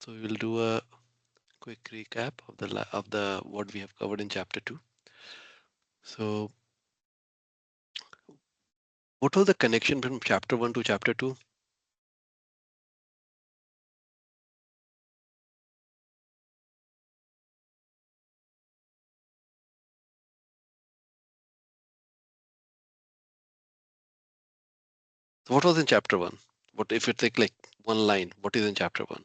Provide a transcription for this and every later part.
So we will do a quick recap of the what we have covered in chapter 2. So what was the connection from chapter 1 to chapter 2? So what was in chapter 1? What if you take like one line, what is in chapter 1?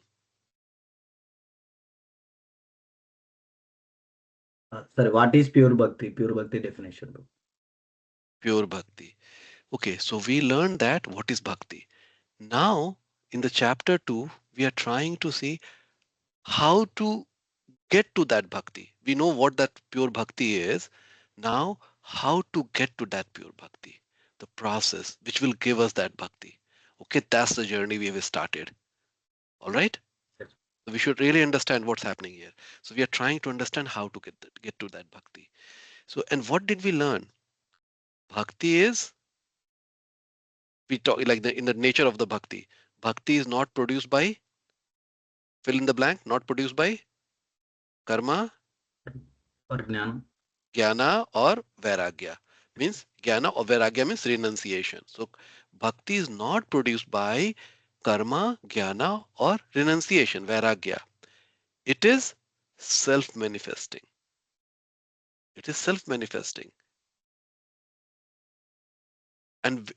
Sorry, what is pure bhakti? Pure bhakti definition. Pure bhakti. Okay, so we learned that what is bhakti. Now in the chapter 2, we are trying to see how to get to that bhakti. We know what that pure bhakti is. Now, how to get to that pure bhakti, the process which will give us that bhakti. Okay, that's the journey we have started. All right. Yes. So we should really understand what's happening here. So we are trying to understand how to get to that bhakti. So, and what did we learn? Bhakti is, we talk like in the nature of the bhakti. Bhakti is not produced by, fill in the blank, not produced by karma, Or jnana. jnana or vairagya. Means jnana or vairagya means renunciation. So bhakti is not produced by karma, jnana or renunciation, vairagya. It is self-manifesting. It is self-manifesting. And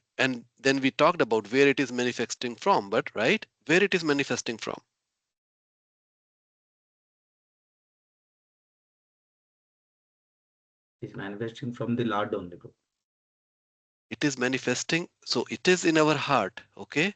then we talked about where it is manifesting from, but right? Where it is manifesting from? Is manifesting from the Lord only. It is manifesting. So it is in our heart. Okay.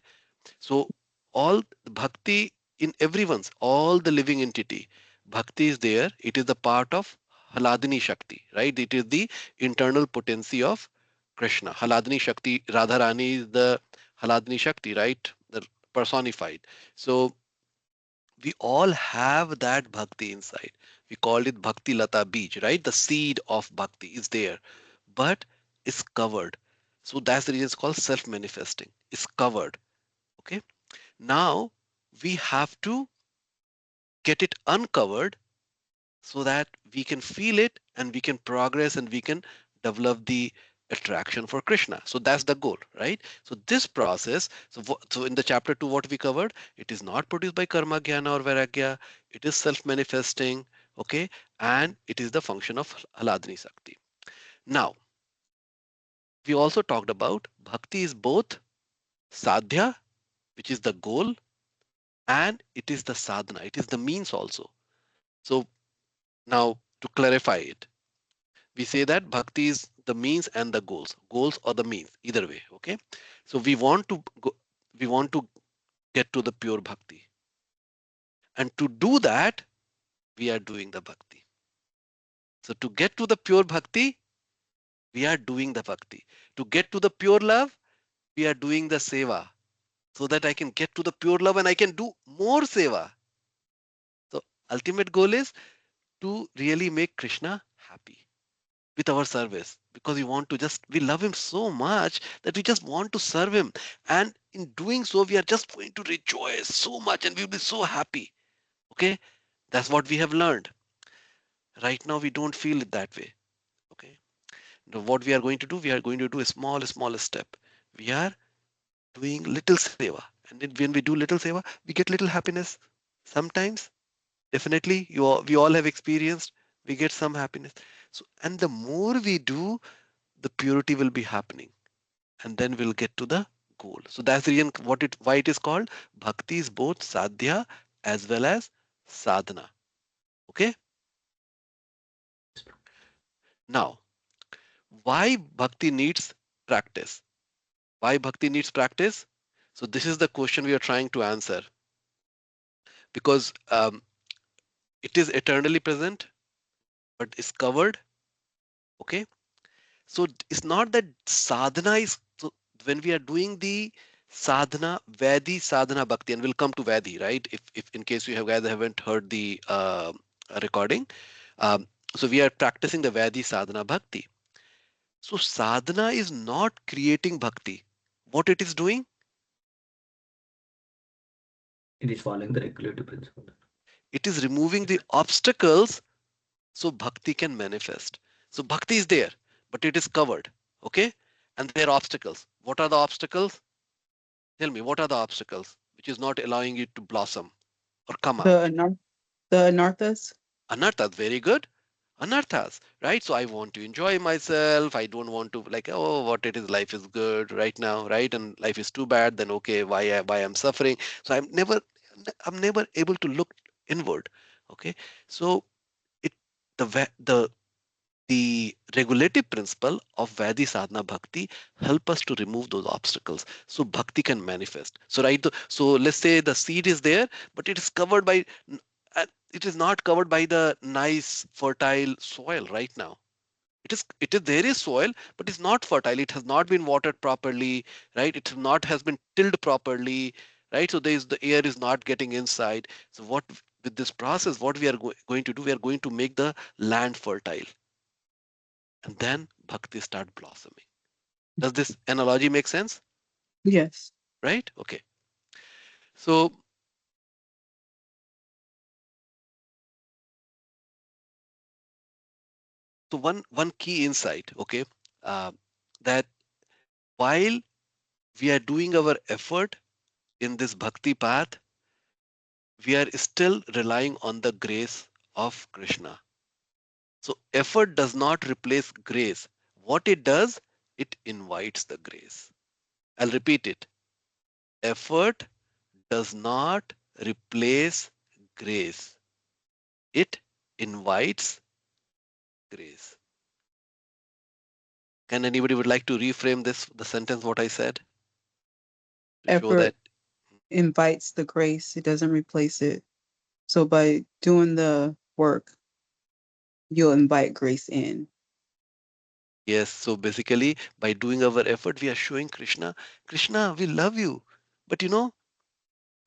So all bhakti in everyone's, all the living entity, bhakti is there. It is the part of Hlādinī Śakti, right? It is the internal potency of Krishna. Hlādinī Śakti, Radharani is the Hlādinī Śakti, right? The personified. So we all have that bhakti inside. We call it Bhakti Lata Bij, right? The seed of bhakti is there, but it's covered. So that's the reason it's called self-manifesting. It's covered. Okay. Now we have to get it uncovered so that we can feel it and we can progress and we can develop the attraction for Krishna. So that's the goal, right? So this process, so in the chapter 2, what we covered, it is not produced by karma, jnana or vairagya. It is self-manifesting, okay? And it is the function of Hlādinī Śakti. Now, we also talked about bhakti is both sadhya, which is the goal, and it is the sadhana. It is the means also. So now to clarify it, we say that bhakti is the means and the goals or the means, either way. Okay, so we want to get to the pure bhakti, and to do that we are doing the bhakti. So to get to the pure bhakti, we are doing the bhakti. To get to the pure love, we are doing the seva, so that I can get to the pure love and I can do more seva. So ultimate goal is to really make Krishna happy with our service, because we love him so much that we just want to serve him, and in doing so we are just going to rejoice so much and we'll be so happy. Okay, that's what we have learned. Right now we don't feel it that way. Okay, now what we are going to do, we are going to do a small step. We are doing little seva, and then when we do little seva we get little happiness. Sometimes definitely we all have experienced, we get some happiness. So and the more we do, the purity will be happening, and then we'll get to the goal. So that's the reason why it is called bhakti is both sadhya as well as sadhana. Okay. Now, why bhakti needs practice? Why bhakti needs practice? So this is the question we are trying to answer, because it is eternally present, but it's covered. Okay. So it's not that sadhana is, so when we are doing the sadhana, Vedi sadhana bhakti, and we'll come to Vedi, right? If in case you have guys haven't heard the recording, um, so we are practicing the Vedi sadhana bhakti. So sadhana is not creating bhakti. What it is doing? It is following the regulative principle. It is removing the obstacles so bhakti can manifest. So bhakti is there, but it is covered. Okay? And there are obstacles. What are the obstacles? Tell me, what are the obstacles which is not allowing it to blossom or come out? The anarthas. Anarthas, very good. Anarthas, right? So I want to enjoy myself. I don't want to like, oh, what it is, life is good right now, right? And life is too bad. Then okay, why I'm suffering? So I'm never able to look inward. Okay, so it the regulative principle of Vadi sadhana bhakti help us to remove those obstacles so bhakti can manifest. So right, so let's say the seed is there, but it is covered by it is not covered by the nice fertile soil right now. It is there is soil, but it's not fertile. It has not been watered properly, right? It has been tilled properly, right? So there is the air is not getting inside. So what with this process, what we are going to do, we are going to make the land fertile, and then bhakti start blossoming. Does this analogy make sense? Yes. Right? Okay. So one key insight, okay, uh, that while we are doing our effort in this bhakti path, we are still relying on the grace of Krishna. So effort does not replace grace. What it does, it invites the grace. I'll repeat it. Effort does not replace grace. It invites grace. Can anybody would like to reframe the sentence what I said to show that? Effort invites the grace. It doesn't replace it. So by doing the work, you'll invite grace in. Yes, so basically by doing our effort, we are showing Krishna, we love you. But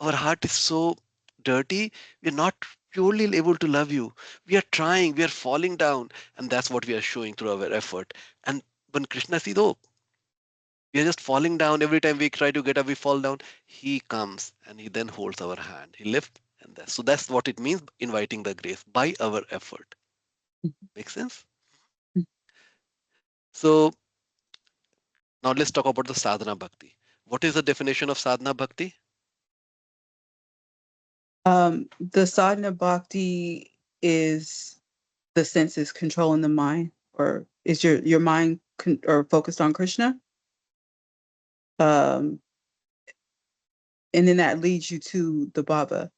our heart is so dirty, we're not purely able to love you. We are trying, we are falling down, and that's what we are showing through our effort. And when Krishna sees, oh, we are just falling down every time we try to get up, we fall down. He comes and he then holds our hand. He lifts, and that's what it means inviting the grace by our effort. Make sense? So now let's talk about the sadhana bhakti. What is the definition of sadhana bhakti? The sadhana bhakti is the senses controlling the mind, or is your mind or focused on Krishna? And then that leads you to the Baba.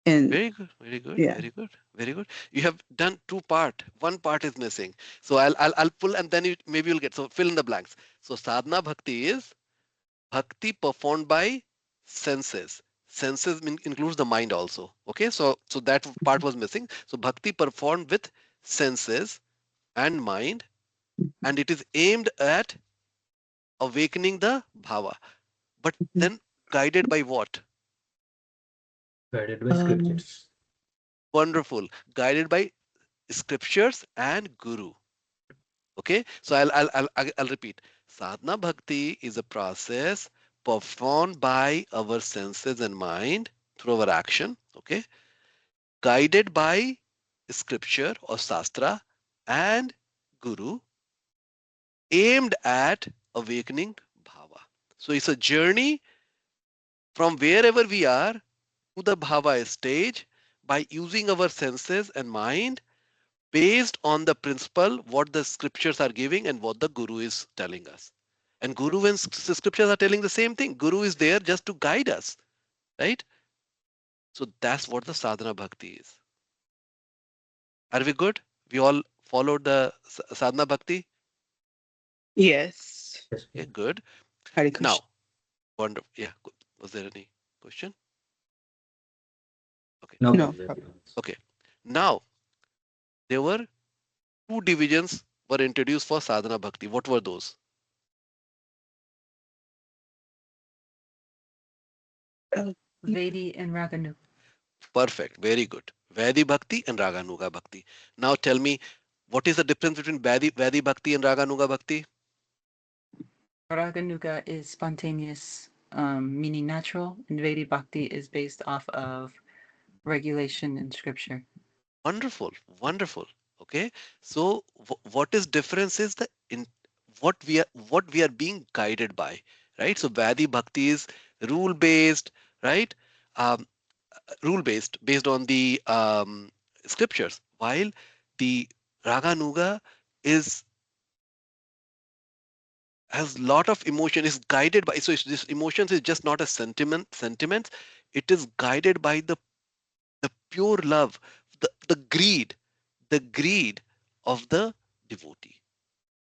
And Very good, very good, yeah. very good, very good. You have done two part. One part is missing. So I'll pull and then maybe you'll get. So fill in the blanks. So sadhana bhakti is bhakti performed by senses. Senses includes the mind also. Okay, so that part was missing. So bhakti performed with senses and mind, and it is aimed at awakening the bhava. But then guided by what? Guided by scriptures. Wonderful. Guided by scriptures and guru. Okay, so I'll repeat. Sadhana bhakti is a process performed by our senses and mind through our action. Okay, guided by scripture or sastra and guru, aimed at awakening bhava. So it's a journey from wherever we are to the bhava stage by using our senses and mind based on the principle what the scriptures are giving and what the guru is telling us. And guru and scriptures are telling the same thing. Guru is there just to guide us, right? So that's what the sadhana bhakti is. Are we good? We all followed the sadhana bhakti? Yes. Yes. Okay, good. Hare Now, Krishna. wonderful. Yeah, good. Was there any question? Okay, No No problem. problem. okay. Now, there were two divisions were introduced for sadhana bhakti. What were those? Vedi and Raganu. Perfect. Very good. Vedi Bhakti and Raganuga Bhakti. Now tell me, what is the difference between Vedi Bhakti and Raganuga Bhakti? Raganuga is spontaneous meaning natural, and Vedic Bhakti is based off of regulation in scripture. Wonderful, wonderful. Okay, so what is difference is the in what we are being guided by, right? So Vadi Bhakti is rule based, right? Um, Rule based, based on the scriptures, while the Raganuga is has lot of emotion, is guided by, so this emotions is just not a sentiments, it is guided by the pure love, the greed of the devotee,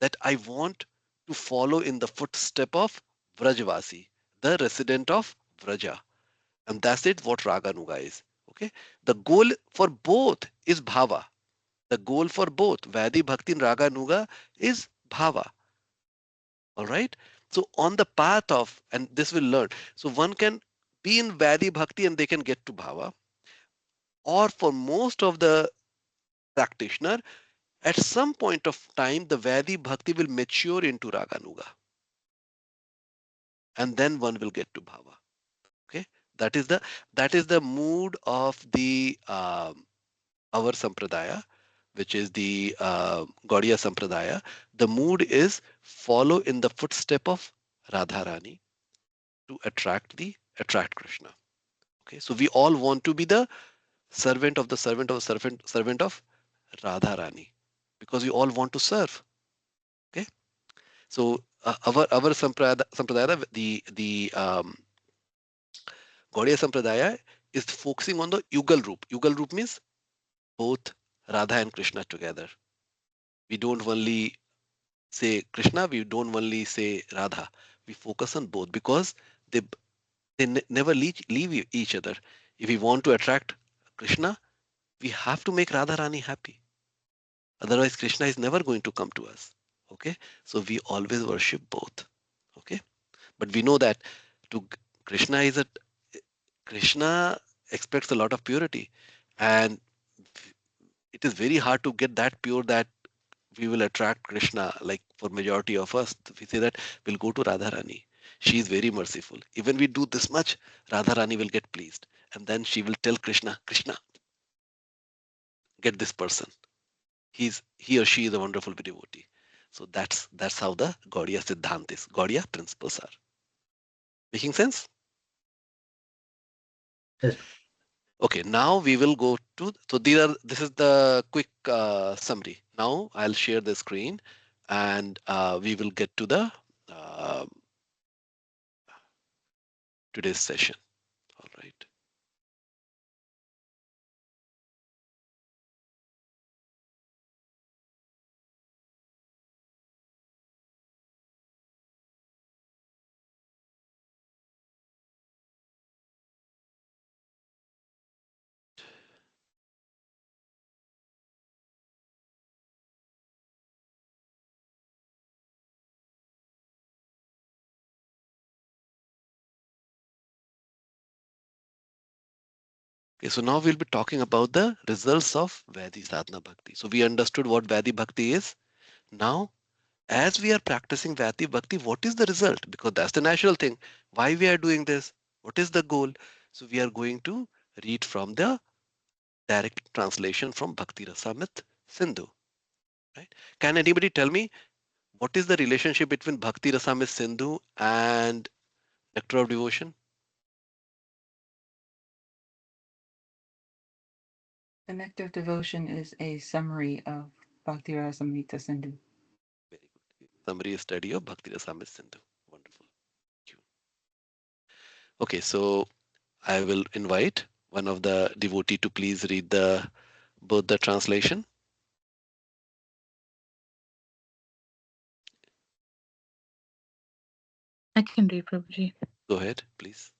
that I want to follow in the footstep of Vrajvasi, the resident of Vraja. And that's it, what Raganuga is. Okay. The goal for both is bhava. The goal for both Vadi Bhakti and Raganuga is bhava. All right. So on the path of, and this will learn. So one can be in Vadi Bhakti and they can get to bhava. Or for most of the practitioner, at some point of time, the Vadi Bhakti will mature into Raganuga. And then one will get to bhava. Okay. That is the mood of the our sampradaya, which is the Gaudiya Sampradaya. The mood is follow in the footstep of Radharani to attract Krishna. Okay, so we all want to be the servant of the servant of the servant of Radharani, because we all want to serve. Okay, so our sampradaya, the Gaudiya Sampradaya is focusing on the Yugal Roop. Yugal Roop means both Radha and Krishna together. We don't only say Krishna, we don't only say Radha. We focus on both because they never leave each other. If we want to attract Krishna, we have to make Radha Rani happy. Otherwise, Krishna is never going to come to us. Okay, so we always worship both. Okay, but we know that to Krishna is a Krishna expects a lot of purity, and it is very hard to get that pure that we will attract Krishna. Like for majority of us, we say that we'll go to Radharani. She is very merciful. Even we do this much, Radharani will get pleased. And then she will tell Krishna, Krishna, get this person. He or she is a wonderful devotee. So that's how the Gaudiya Siddhant is. Gaudiya principles are. Making sense? Yes. Okay, now we will go to, so this is the quick summary. Now I'll share the screen and we will get to the uh, today's session. All right. Okay, so now we'll be talking about the results of Vedi Sadhana Bhakti. So we understood what Vedi Bhakti is. Now, as we are practicing Vedi Bhakti, what is the result? Because that's the natural thing. Why we are doing this? What is the goal? So we are going to read from the direct translation from Bhakti Rasamrita Sindhu. Right? Can anybody tell me what is the relationship between Bhakti Rasamrita Sindhu and Nectar of Devotion? The Nectar of Devotion is a summary of Bhakti Rasamrita Sindhu. Very good. Summary study of Bhakti Rasamrita Sindhu. Wonderful. Thank you. Okay, so I will invite one of the devotee to please read both the translation. I can read, Prabhuji. Go ahead, please.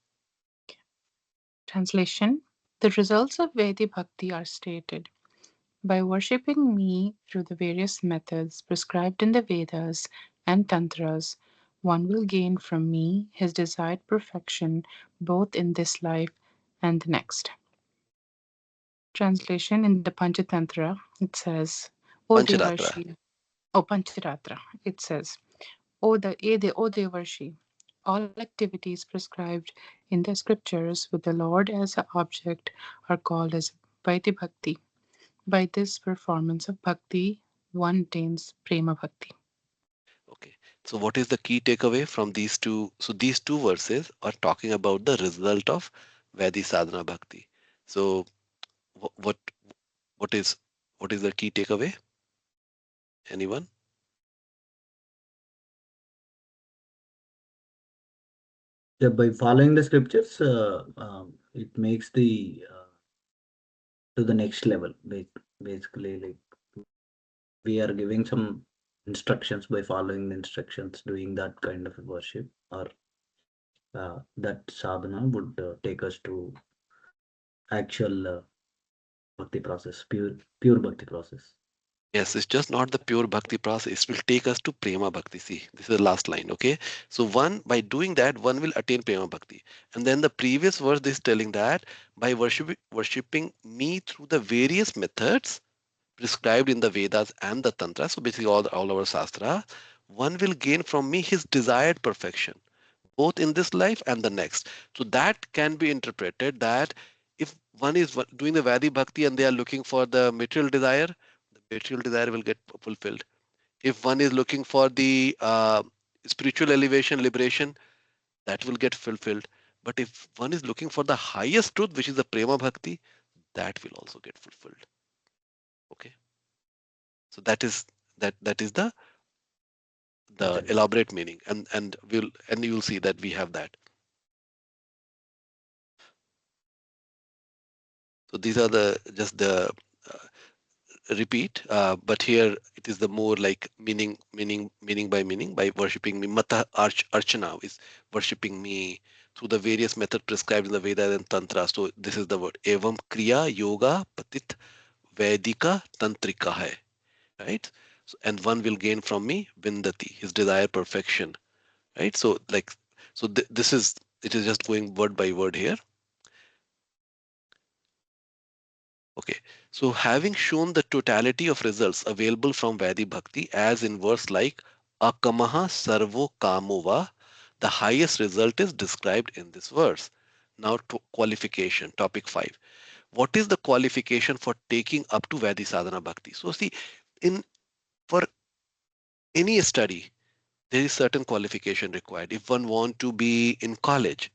Translation. The results of Vedi Bhakti are stated. By worshipping me through the various methods prescribed in the Vedas and Tantras, one will gain from me his desired perfection both in this life and the next. Translation in the Panchatantra, it says, O Pancharatra. Devarshi, O Pancharatra, it says, O Devarshi, All activities prescribed in the scriptures with the Lord as an object are called as Vaidhi Bhakti. By this performance of bhakti, one attains prema bhakti. Okay. So what is the key takeaway from these two? So these two verses are talking about the result of Vaidhi Sadhana Bhakti. So wh- what what is what is the key takeaway? Anyone? Yeah, by following the scriptures, it makes the to the next level. Basically, like we are giving some instructions. By following the instructions, doing that kind of worship, or that sadhana would take us to actual bhakti process, pure bhakti process. Yes, it's just not the pure bhakti process. It will take us to prema bhakti. See, this is the last line. Okay. So one, by doing that, one will attain prema bhakti. And then the previous verse is telling that by worshipping me through the various methods prescribed in the Vedas and the Tantra, so basically all our Shastra, one will gain from me his desired perfection, both in this life and the next. So that can be interpreted that if one is doing the Vadi Bhakti and they are looking for the material desire, the material desire will get fulfilled. If one is looking for the spiritual elevation, liberation, that will get fulfilled. But if one is looking for the highest truth, which is the Prema Bhakti, that will also get fulfilled. Okay. So that is the Okay. elaborate meaning, and you'll see that we have that. So these are the just the repeat, but here it is the more like meaning by meaning. By worshipping me, mata archana is worshipping me through the various method prescribed in the Veda and Tantra. So this is the word evam kriya yoga patit vedika tantrika hai, right? So, and one will gain from me vindati, his desire perfection, right? So like, so this is, it is just going word by word here. Okay, so having shown the totality of results available from Vaidhi Bhakti, as in verse like akamaha sarvo kamova, the highest result is described in this verse. Now to qualification, topic 5. What is the qualification for taking up to Vaidhi Sadhana Bhakti? So see, in for any study, there is certain qualification required. If one want to be in college,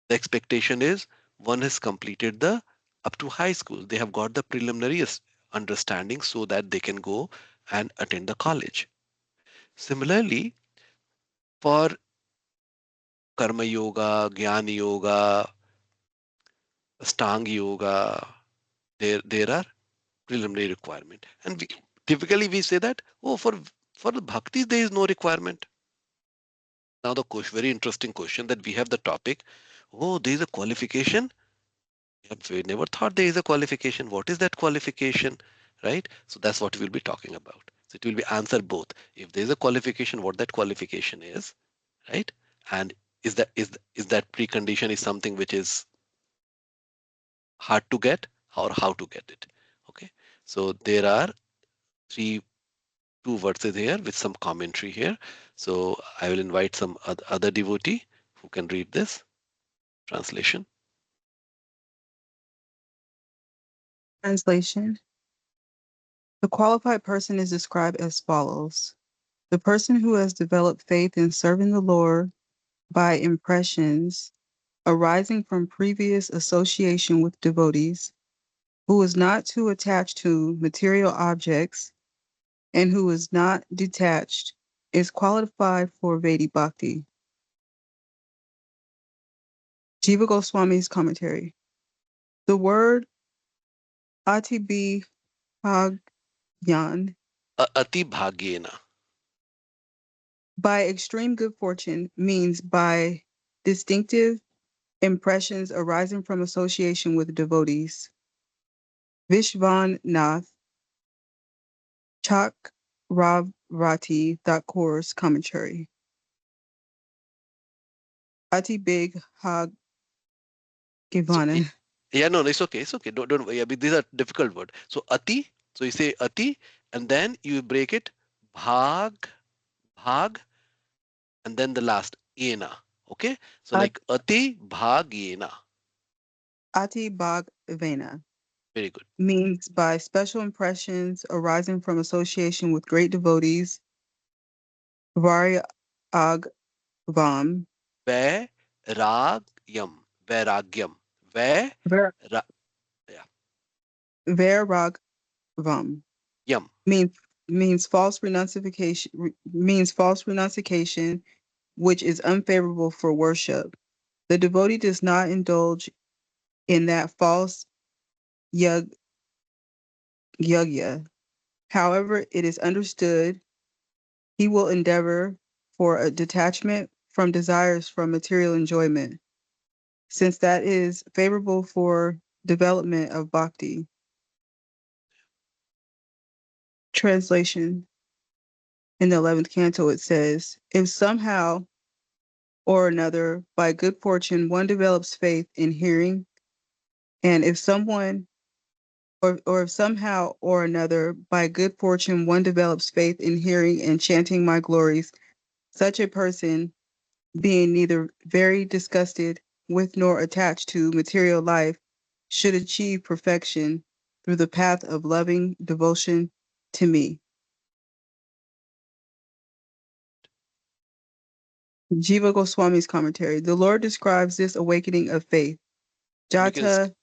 the expectation is one has completed the up to high school. They have got the preliminary understanding so that they can go and attend the college. Similarly, for karma yoga, jnana yoga, stang yoga, there are preliminary requirement. And typically we say that, oh, for the bhakti there is no requirement. Now the very interesting question that we have the topic, oh, there is a qualification. We never thought there is a qualification. What is that qualification? Right? So that's what we'll be talking about. So it will be answer both. If there is a qualification, what that qualification is, right? And is that precondition is something which is hard to get, or how to get it? Okay. So there are two verses here with some commentary here. So I will invite some other devotee who can read this translation. Translation. The qualified person is described as follows. The person who has developed faith in serving the Lord by impressions arising from previous association with devotees, who is not too attached to material objects, and who is not detached, is qualified for Vaidhi Bhakti. Jiva Goswami's commentary. The word Atibhagyan Ati bhagyena. by extreme good fortune means by distinctive impressions arising from association with devotees. Vishwanath Chakravarti.course commentary. Ati Big So Hagivana. yeah, no, it's okay. It's okay. Don't worry. I mean, these are difficult words. So ati. So you say ati, and then you break it bhag, bhag, and then the last ena. Okay, so At- like ati bhagena. Ati Bhagavena Very good. means by special impressions arising from association with great devotees. Vairagvam, Vairagyam. Vairagyam. Vaira. Ver- Yeah. Vairagvam Yam. means means false renunciation, which is unfavorable for worship. The devotee does not indulge in that false yug yugya. However, it is understood he will endeavor for a detachment from desires from material enjoyment, since that is favorable for development of bhakti. Translation: in the 11th canto, it says, if somehow or another, by good fortune, one develops faith in hearing, and if someone or if somehow or another, by good fortune, one develops faith in hearing and chanting my glories, such a person, being neither very disgusted with nor attached to material life, should achieve perfection through the path of loving devotion to me. Jiva Goswami's commentary. The Lord describes this awakening of faith. And you can Jata,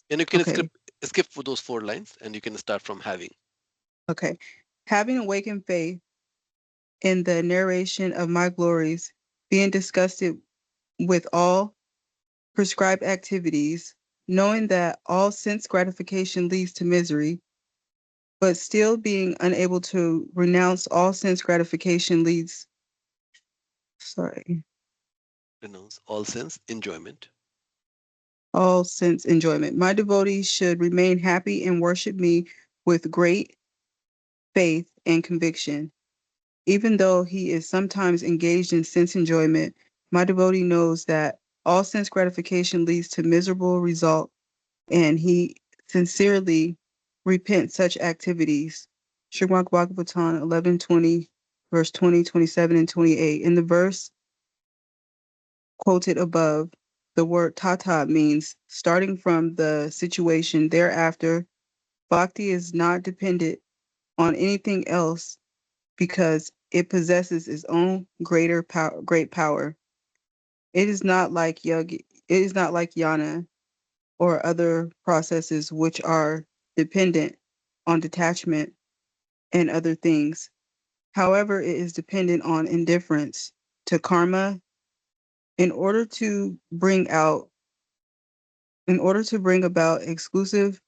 and you can okay, skip for those 4 lines, and you can start from having. okay. Having awakened faith in the narration of my glories, being disgusted with all prescribed activities, knowing that all sense gratification leads to misery, but still being unable to renounce all sense gratification leads, sorry, Renounce all sense enjoyment. all sense enjoyment. My devotees should remain happy and worship me with great faith and conviction. Even though he is sometimes engaged in sense enjoyment, my devotee knows that all sense gratification leads to miserable result, and he sincerely repents such activities. Srimad Bhagavatam 11:20, verse 20, 27, and 28. In the verse quoted above, the word tata means starting from the situation thereafter. Bhakti is not dependent on anything else because it possesses its own great power. It is not like jnana or other processes which are dependent on detachment and other things. However, it is dependent on indifference to karma in order to bring out in order to bring about exclusive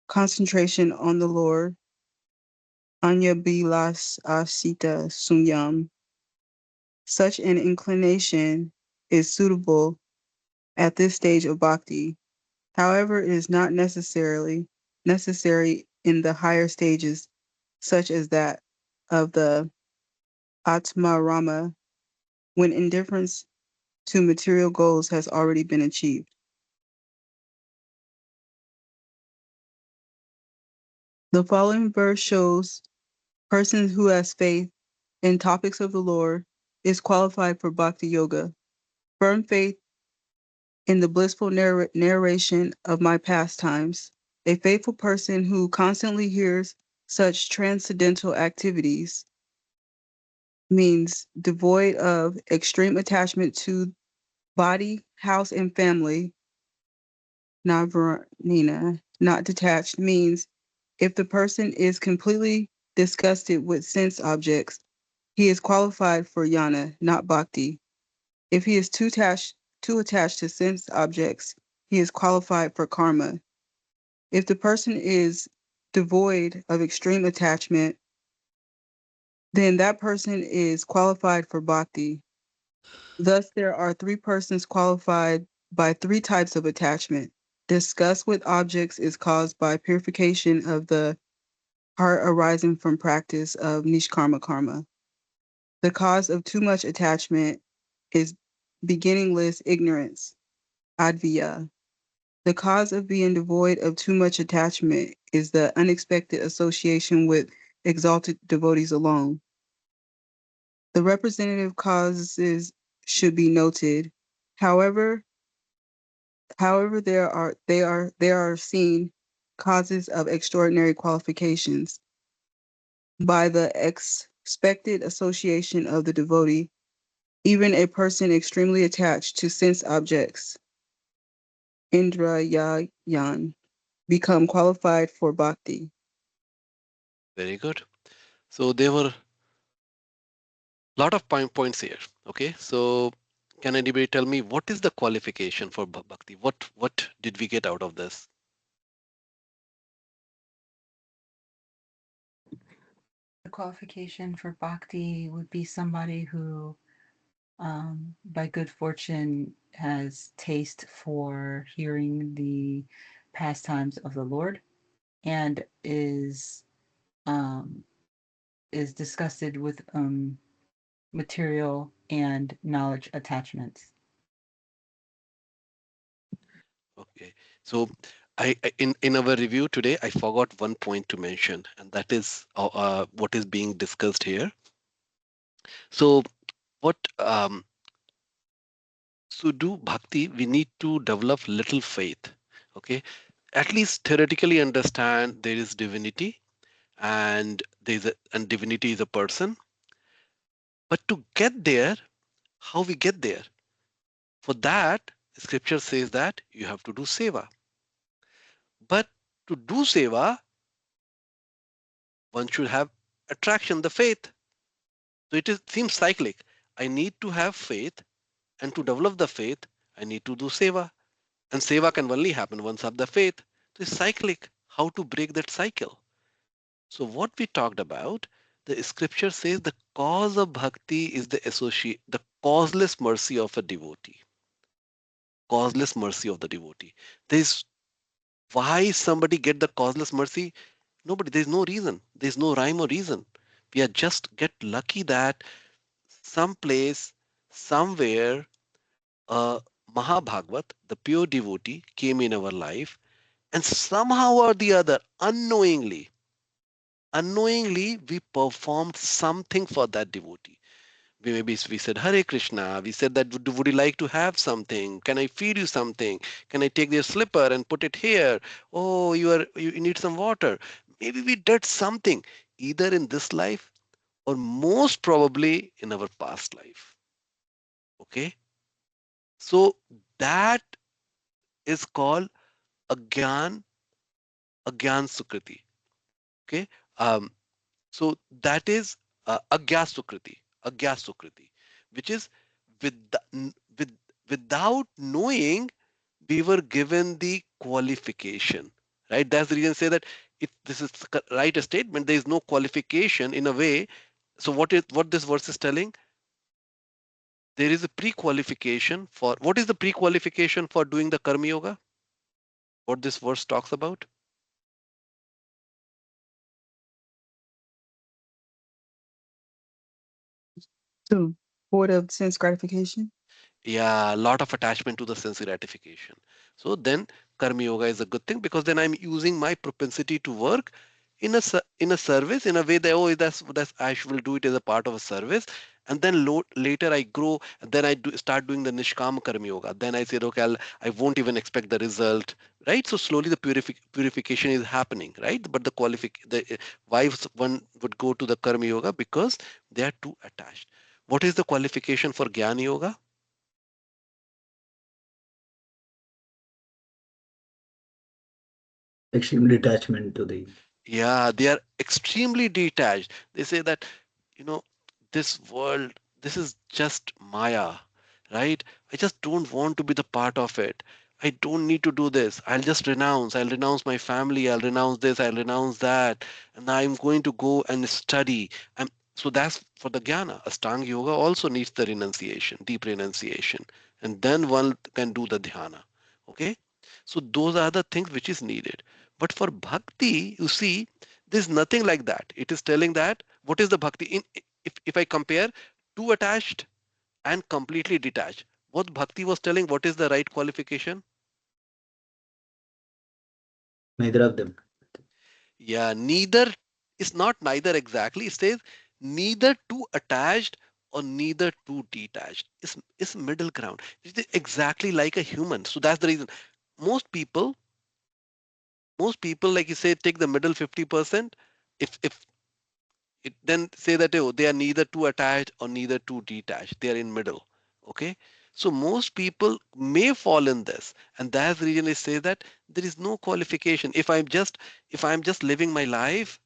concentration on the Lord. Anya bilas asita sunyam. Such an inclination is suitable at this stage of bhakti. However, it is not necessarily necessary in the higher stages, such as that of the Atmarama, when indifference to material goals has already been achieved. The following verse shows persons who has faith in topics of the Lord is qualified for bhakti yoga. Firm faith in the blissful narration of my pastimes. A faithful person who constantly hears such transcendental activities means devoid of extreme attachment to body, house, and family. Navaranina, not detached, means if the person is completely disgusted with sense objects, he is qualified for jnana, not bhakti. If he is too attached to sense objects, he is qualified for karma. If the person is devoid of extreme attachment, then that person is qualified for bhakti. Thus, there are three persons qualified by three types of attachment. Disgust with objects is caused by purification of the heart arising from practice of nishkarma karma. The cause of too much attachment is beginningless ignorance, adviya. The cause of being devoid of too much attachment is the unexpected association with exalted devotees alone. The representative causes should be noted. However, there are seen causes of extraordinary qualifications by the expected association of the devotee, even a person extremely attached to sense objects, Indrayan, become qualified for bhakti. Very good. So there were a lot of points here. Okay, so can anybody tell me what is the qualification for bhakti? What did we get out of this? The qualification for bhakti would be somebody who, by good fortune, has taste for hearing the pastimes of the Lord and is disgusted with material and knowledge attachments. Okay, so in our review today, I forgot one point to mention, and that is what is being discussed here. So what to do bhakti, we need to develop little faith. Okay, at least theoretically understand there is divinity, and divinity is a person. But to get there, how we get there? For that, scripture says that you have to do seva. But to do seva, one should have attraction, the faith. So seems cyclic. I need to have faith, and to develop the faith, I need to do seva. And seva can only happen once I have the faith. So it's cyclic. How to break that cycle? So what we talked about, the scripture says the cause of bhakti is the causeless mercy of a devotee. Causeless mercy of the devotee. There's why somebody get the causeless mercy? Nobody. There's no reason. There's no rhyme or reason. We are just get lucky that someplace, somewhere, Mahabhagavat, the pure devotee, came in our life, and somehow or the other, unknowingly, we performed something for that devotee. We said Hare Krishna. We said that would you like to have something? Can I feed you something? Can I take their slipper and put it here? Oh, you need some water. Maybe we did something either in this life or most probably in our past life. Okay, so that is called agyan sukriti. Okay, um, so that is agya sukriti, which is with, with without knowing we were given the qualification, right? That's the reason I say that if this is right a statement, there is no qualification in a way. So what this verse is telling? There is a pre-qualification for what is the pre-qualification for doing the karma yoga? What this verse talks about? So, void of sense gratification. Yeah, a lot of attachment to the sense gratification. So then karma yoga is a good thing because then I'm using my propensity to work in a service in a way that oh that's will do it as a part of a service, and then later I grow, and then start doing the nishkam karma yoga. Then I said okay, I won't even expect the result, right? So slowly the purification is happening, right? But why one would go to the karma yoga? Because they are too attached. What is the qualification for jnana yoga? Extreme detachment to the Yeah, they are extremely detached. They say that, you know, this world, this is just Maya, right? I just don't want to be the part of it. I don't need to do this. I'll just renounce. I'll renounce my family. I'll renounce this. I'll renounce that. And I'm going to go and study. So that's for the jnana. Ashtanga yoga also needs the renunciation, deep renunciation. And then one can do the dhyana. Okay? So those are the things which is needed. But for bhakti, you see, there's nothing like that. It is telling that what is the bhakti? If I compare too attached and completely detached, what bhakti was telling, what is the right qualification? neither of them. Yeah, neither is not neither exactly. It says neither too attached or neither too detached. It's middle ground. It's exactly like a human. So that's the reason most people, like you say, take the middle 50%. If it then say that, oh, they are neither too attached or neither too detached, they are in middle. Okay, so most people may fall in this, and that's the reason I say that there is no qualification. If I'm just living my life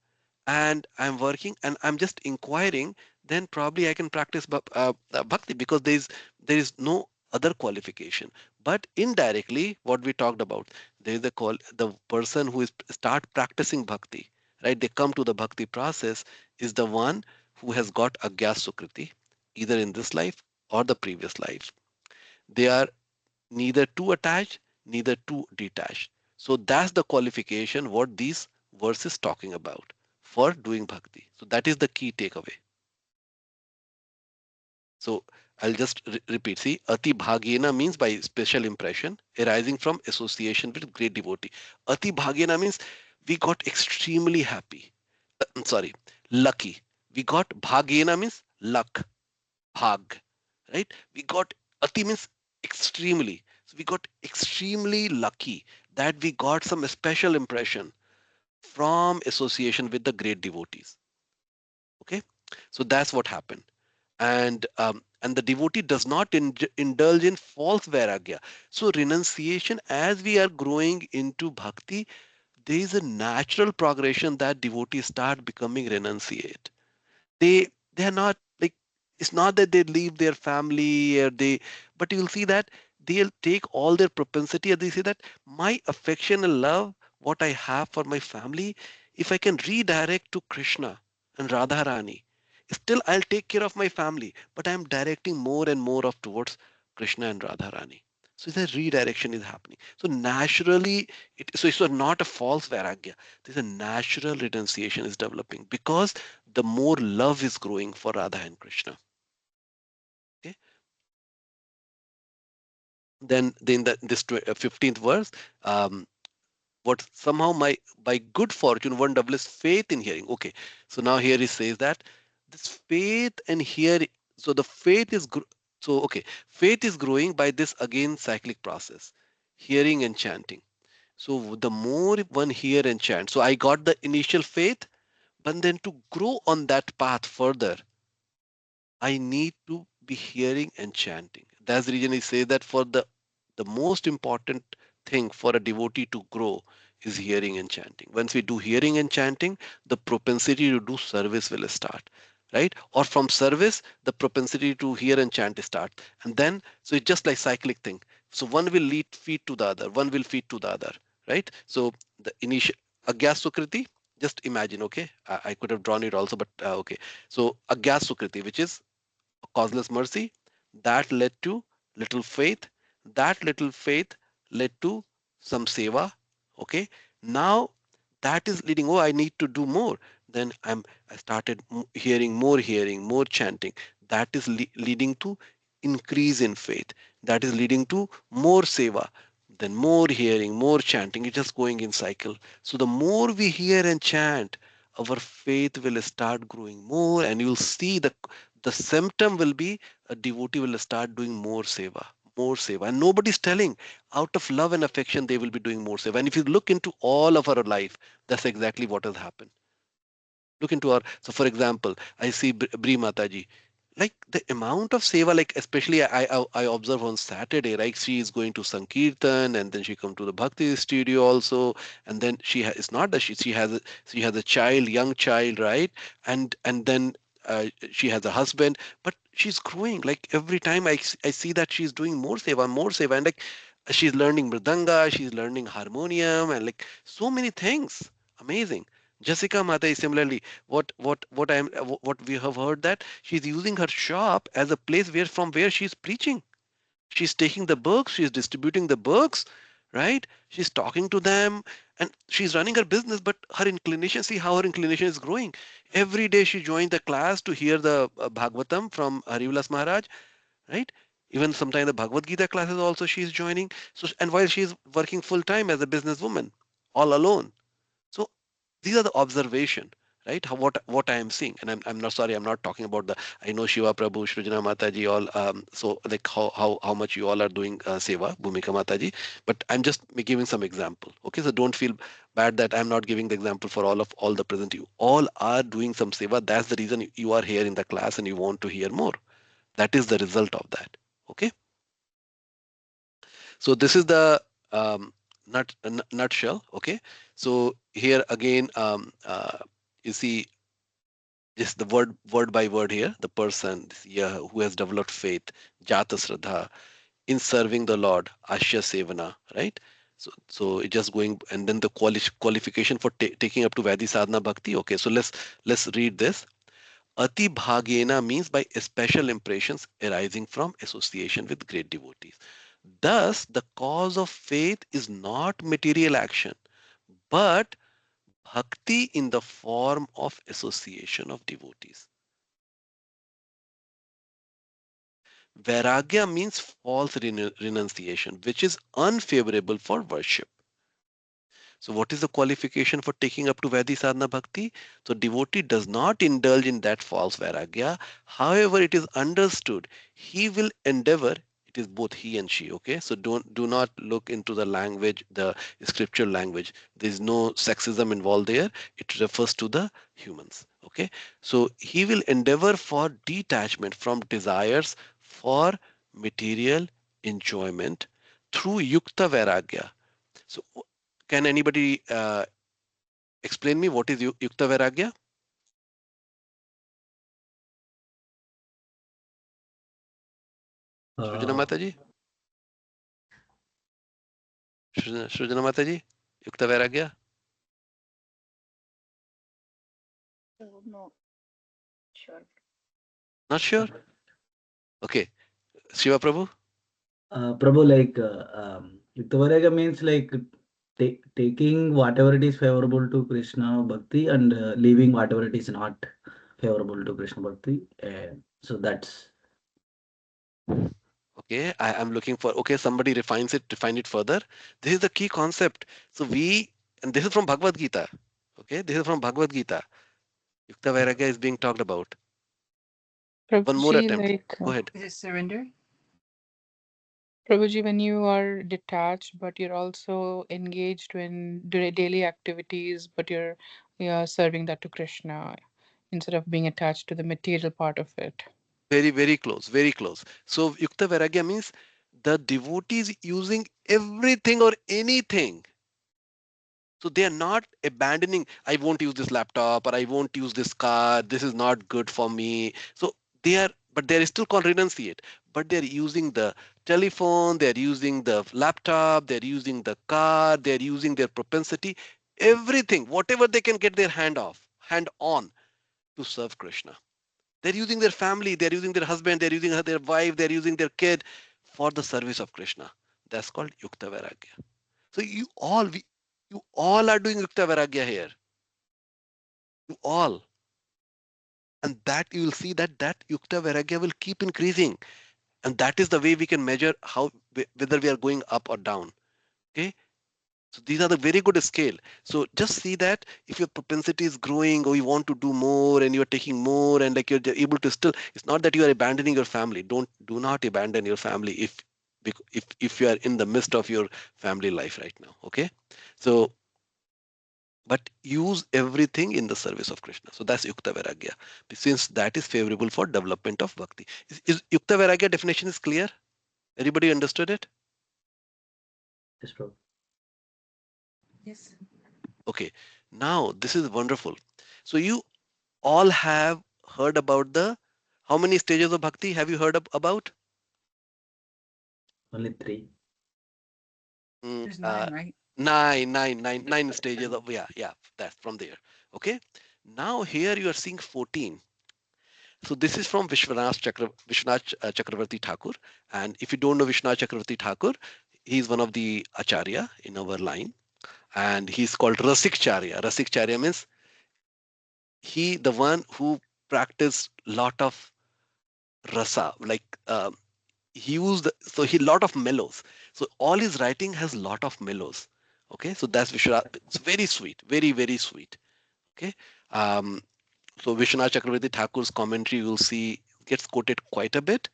and I'm working and I'm just inquiring, then probably I can practice bhakti, because there is no other qualification. But indirectly, what we talked about, there is the person who is start practicing bhakti, right? They come to the bhakti process is the one who has got agya sukriti, either in this life or the previous life. They are neither too attached, neither too detached. So that's the qualification what these verses talking about for doing bhakti. So that is the key takeaway. So I'll just repeat. See, ati bhagyena means by special impression arising from association with great devotee. Ati bhagyena means we got extremely happy. Sorry, lucky. We got bhagyena means luck, bhag, right? We got ati means extremely. So we got extremely lucky that we got some special impression from association with the great devotees. Okay, so that's what happened. And the devotee does not indulge in false vairagya. So renunciation, as we are growing into bhakti, there is a natural progression that devotees start becoming renunciate. They are not like, it's not that they leave their family or they, but you'll see that they'll take all their propensity and they say that my affection and love what I have for my family, if I can redirect to Krishna and Radharani, still I'll take care of my family, but I'm directing more and more of towards Krishna and Radharani. So the redirection is happening. So naturally, it's not a false vairagya. There's a natural renunciation is developing because the more love is growing for Radha and Krishna. Okay. Then this 15th verse, what somehow my by good fortune one doubles faith in hearing. Okay, so now here he says that this faith and hearing. So the faith is so okay, faith is growing by this again cyclic process, hearing and chanting. So the more one hear and chant, so I got the initial faith, but then to grow on that path further, I need to be hearing and chanting. That's the reason he says that for the most important thing for a devotee to grow is hearing and chanting. Once we do hearing and chanting, the propensity to do service will start, right? Or from service, the propensity to hear and chant start. And then, so it's just like cyclic thing. So one will lead feed to the other, one will feed to the other, right? So the initial Agya Sukriti, just imagine, okay? I could have drawn it also, but okay. So Agya Sukriti, which is causeless mercy, that led to little faith, that little faith led to some seva. Okay, now that is leading, oh, I need to do more. Then I started hearing more chanting. That is leading to increase in faith. That is leading to more seva, then more hearing, more chanting. It's just going in cycle. So the more we hear and chant, our faith will start growing more, and you'll see the symptom will be a devotee will start doing more seva, and nobody's telling. Out of love and affection, they will be doing more seva. And if you look into all of our life, that's exactly what has happened. Look into our, so for example, I see Bri Mataji, like the amount of seva, like especially I observe on Saturday, right? She is going to Sankirtan, and then she come to the Bhakti studio also, and then it's not that she has a child, young child, right? And then she has a husband, but she's growing. Like every time I see that she's doing more seva, and like she's learning mridanga, she's learning harmonium, and like so many things. Amazing. Jessica Mata is similarly, what we have heard that she's using her shop as a place where she's preaching. She's taking the books, she's distributing the books, right? She's talking to them, and she's running her business, but her inclination, see how her inclination is growing. Every day she joined the class to hear the Bhagavatam from Harivilas Maharaj, right? Even sometimes the Bhagavad Gita classes also she's joining. So, and while she's working full time as a businesswoman, all alone. So these are the observation, right? What I am seeing, and I'm not sorry, I'm not talking about the, I know Shiva Prabhu, Shrujana Mataji, all, so like how much you all are doing seva, Bhumika Mataji, but I'm just giving some example. Okay, so don't feel bad that I'm not giving the example for all the present. You all are doing some seva. That's the reason you are here in the class and you want to hear more. That is the result of that. Okay, so this is the nutshell. Okay, so here again, you see is the word by word here. The person who has developed faith, jata shraddha, in serving the Lord, ashya sevana, right? So it just going, and then the qualification for taking up to Vaidhi sadhana bhakti. Okay, so let's read this. Ati bhagena means by special impressions arising from association with great devotees. Thus, the cause of faith is not material action, but bhakti in the form of association of devotees. Vairagya means false renunciation, which is unfavorable for worship. So what is the qualification for taking up to Vaidhi sadhana bhakti? So devotee does not indulge in that false vairagya. However, it is understood he will endeavor. It is both he and she. Okay, so do not look into the language, the scriptural language. There is no sexism involved there. It refers to the humans. Okay, so he will endeavor for detachment from desires for material enjoyment through yukta vairagya. So can anybody explain me what is Yukta Vairagya? Shrujana Uh, Mataji? Shrujana Mataji? Yukta Vairagya? No, sure. Not sure? Okay. Shiva Prabhu? Prabhu, like Yuktavarega means like taking whatever it is favorable to Krishna Bhakti and leaving whatever it is not favorable to Krishna Bhakti. So that's Okay, I am looking for, okay, somebody refine it further. This is the key concept. So and this is from Bhagavad Gita. Okay, this is from Bhagavad Gita. Yukta Vairagya is being talked about. One more Prabhuji, attempt. like, Go ahead. Is it surrender? Prabhuji, when you are detached, but you're also engaged in daily activities, but you're serving that to Krishna instead of being attached to the material part of it. Very, very close, very close. So Yukta Vairagya means the devotee is using everything or anything. So they are not abandoning, I won't use this laptop or I won't use this car. This is not good for me. So but they are still called renunciate. But they're using the telephone, they're using the laptop, they're using the car, they're using their propensity, everything, whatever they can get their hand on to serve Krishna. They're using their family, they're using their husband, they're using their wife, they're using their kid for the service of Krishna. That's called Yukta Vairagya. So you all are doing Yukta Vairagya here. You all. And that you will see that Yukta Vairagya will keep increasing. And that is the way we can measure whether we are going up or down. Okay. So these are the very good scale. So just see that if your propensity is growing or you want to do more and you're taking more and like you're able to still, it's not that you are abandoning your family. Do not abandon your family if you are in the midst of your family life right now. Okay. So but use everything in the service of Krishna. So that's Yukta Vairagya, since that is favorable for development of bhakti. Is Yukta Vairagya definition is clear? Everybody understood it? yes, Prabhu. Yes. Okay, now this is wonderful. So you all have heard about how many stages of bhakti have you heard about? Only three. Mm, There's 9, right? nine stages of, yeah, that's from there. Okay, now here you are seeing 14. So this is from Vishwanath Chakravarti Thakur. And if you don't know Vishwanath Chakravarti Thakur, he's one of the acharya in our line. And he's called Rasik Charya. Rasik Charya means the one who practiced lot of rasa, like he used, so he lot of mellows. So all his writing has lot of mellows. Okay, so that's Vishwanath. It's very sweet, very, very sweet. Okay, So Vishwanath Chakravarti Thakur's commentary, you will see, gets quoted quite a bit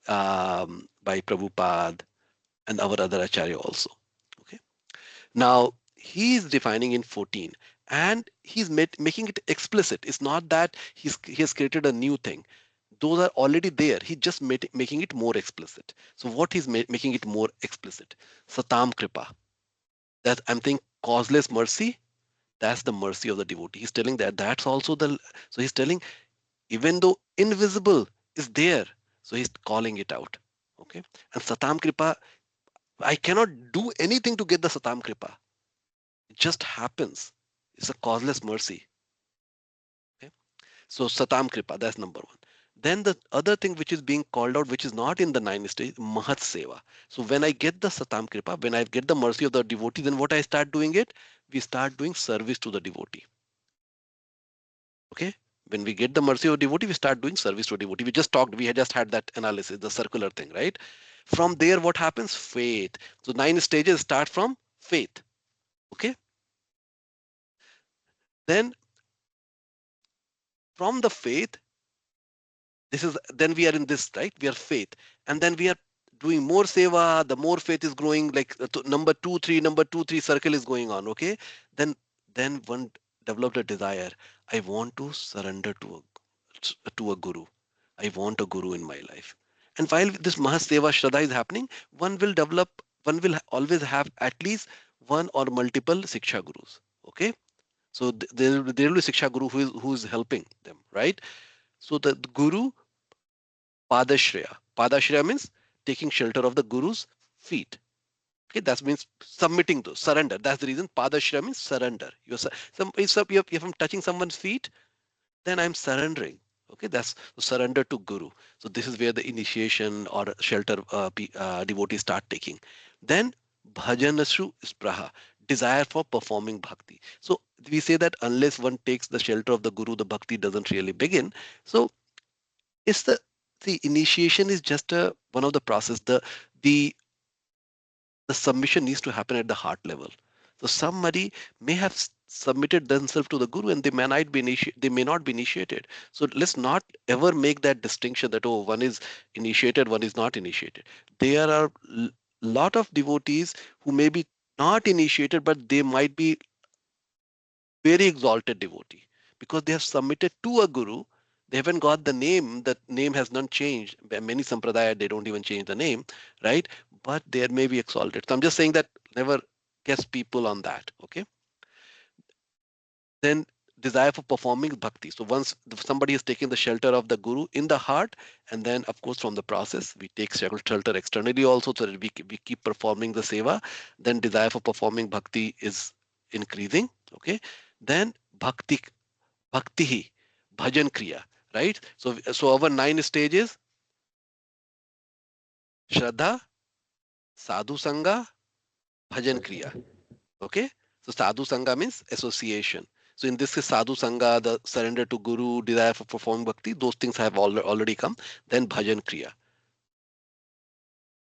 by Prabhupada and our other Acharya also. Okay. Now he is defining in 14, and he's making it explicit. It's not that he has created a new thing. Those are already there. He just making it more explicit. So what he's making it more explicit? Satam Kripa. That I'm thinking causeless mercy. That's the mercy of the devotee. He's telling that that's also the. So he's telling, even though invisible is there, so he's calling it out. Okay. And Satam Kripa, I cannot do anything to get the Satam Kripa. It just happens. It's a causeless mercy. Okay. So Satam Kripa, that's number one. Then the other thing which is being called out, which is not in the 9 stage, Mahat Seva. So when I get the Satam Kripa, when I get the mercy of the devotee, then what I start doing it? We start doing service to the devotee. Okay. When we get the mercy of devotee, we start doing service to devotee. We just talked, we had just had that analysis, the circular thing, right? From there, what happens? Faith. So 9 stages start from faith. Okay. Then from the faith, this is, then we are in this, right? We are faith. And then we are doing more seva, the more faith is growing, like number 2, 3, number 2, 3 circle is going on. Okay. Then one developed a desire. I want to surrender to a guru. I want a guru in my life. And while this Mahaseva Shraddha is happening, one will always have at least one or multiple Siksha Gurus. Okay. So there will be Siksha Guru who is helping them, right? So the Guru, Padashreya. Padashreya means taking shelter of the Guru's feet. Okay, that means submitting to surrender. That's the reason Padashreya means surrender. If I'm touching someone's feet, then I'm surrendering. Okay, that's surrender to Guru. So this is where the initiation or shelter devotees start taking. Then bhajanashu spraha, desire for performing bhakti. So we say that unless one takes the shelter of the Guru, the bhakti doesn't really begin. So it's the initiation is just one of the process. The the submission needs to happen at the heart level. So somebody may have submitted themselves to the guru and they may not be initiated. So let's not ever make that distinction that, oh, one is initiated, one is not initiated. There are lot of devotees who may be not initiated, but they might be very exalted devotee because they have submitted to a guru. They haven't got the name. That name has not changed. Many sampradaya, they don't even change the name, right? But there may be exalted. So I'm just saying that never guess people on that. Okay. Then desire for performing bhakti. So once somebody is taking the shelter of the guru in the heart, and then of course from the process we take shelter externally also, so that we keep performing the seva. Then desire for performing bhakti is increasing. Okay. Then bhakti, bhajan kriya, right? So our 9 stages: Shraddha, Sadhu Sangha, Bhajan Kriya. Okay. So Sadhu Sangha means association. So in this case, Sadhu Sangha, the surrender to Guru, desire for performing bhakti, those things have already come. Then Bhajan Kriya.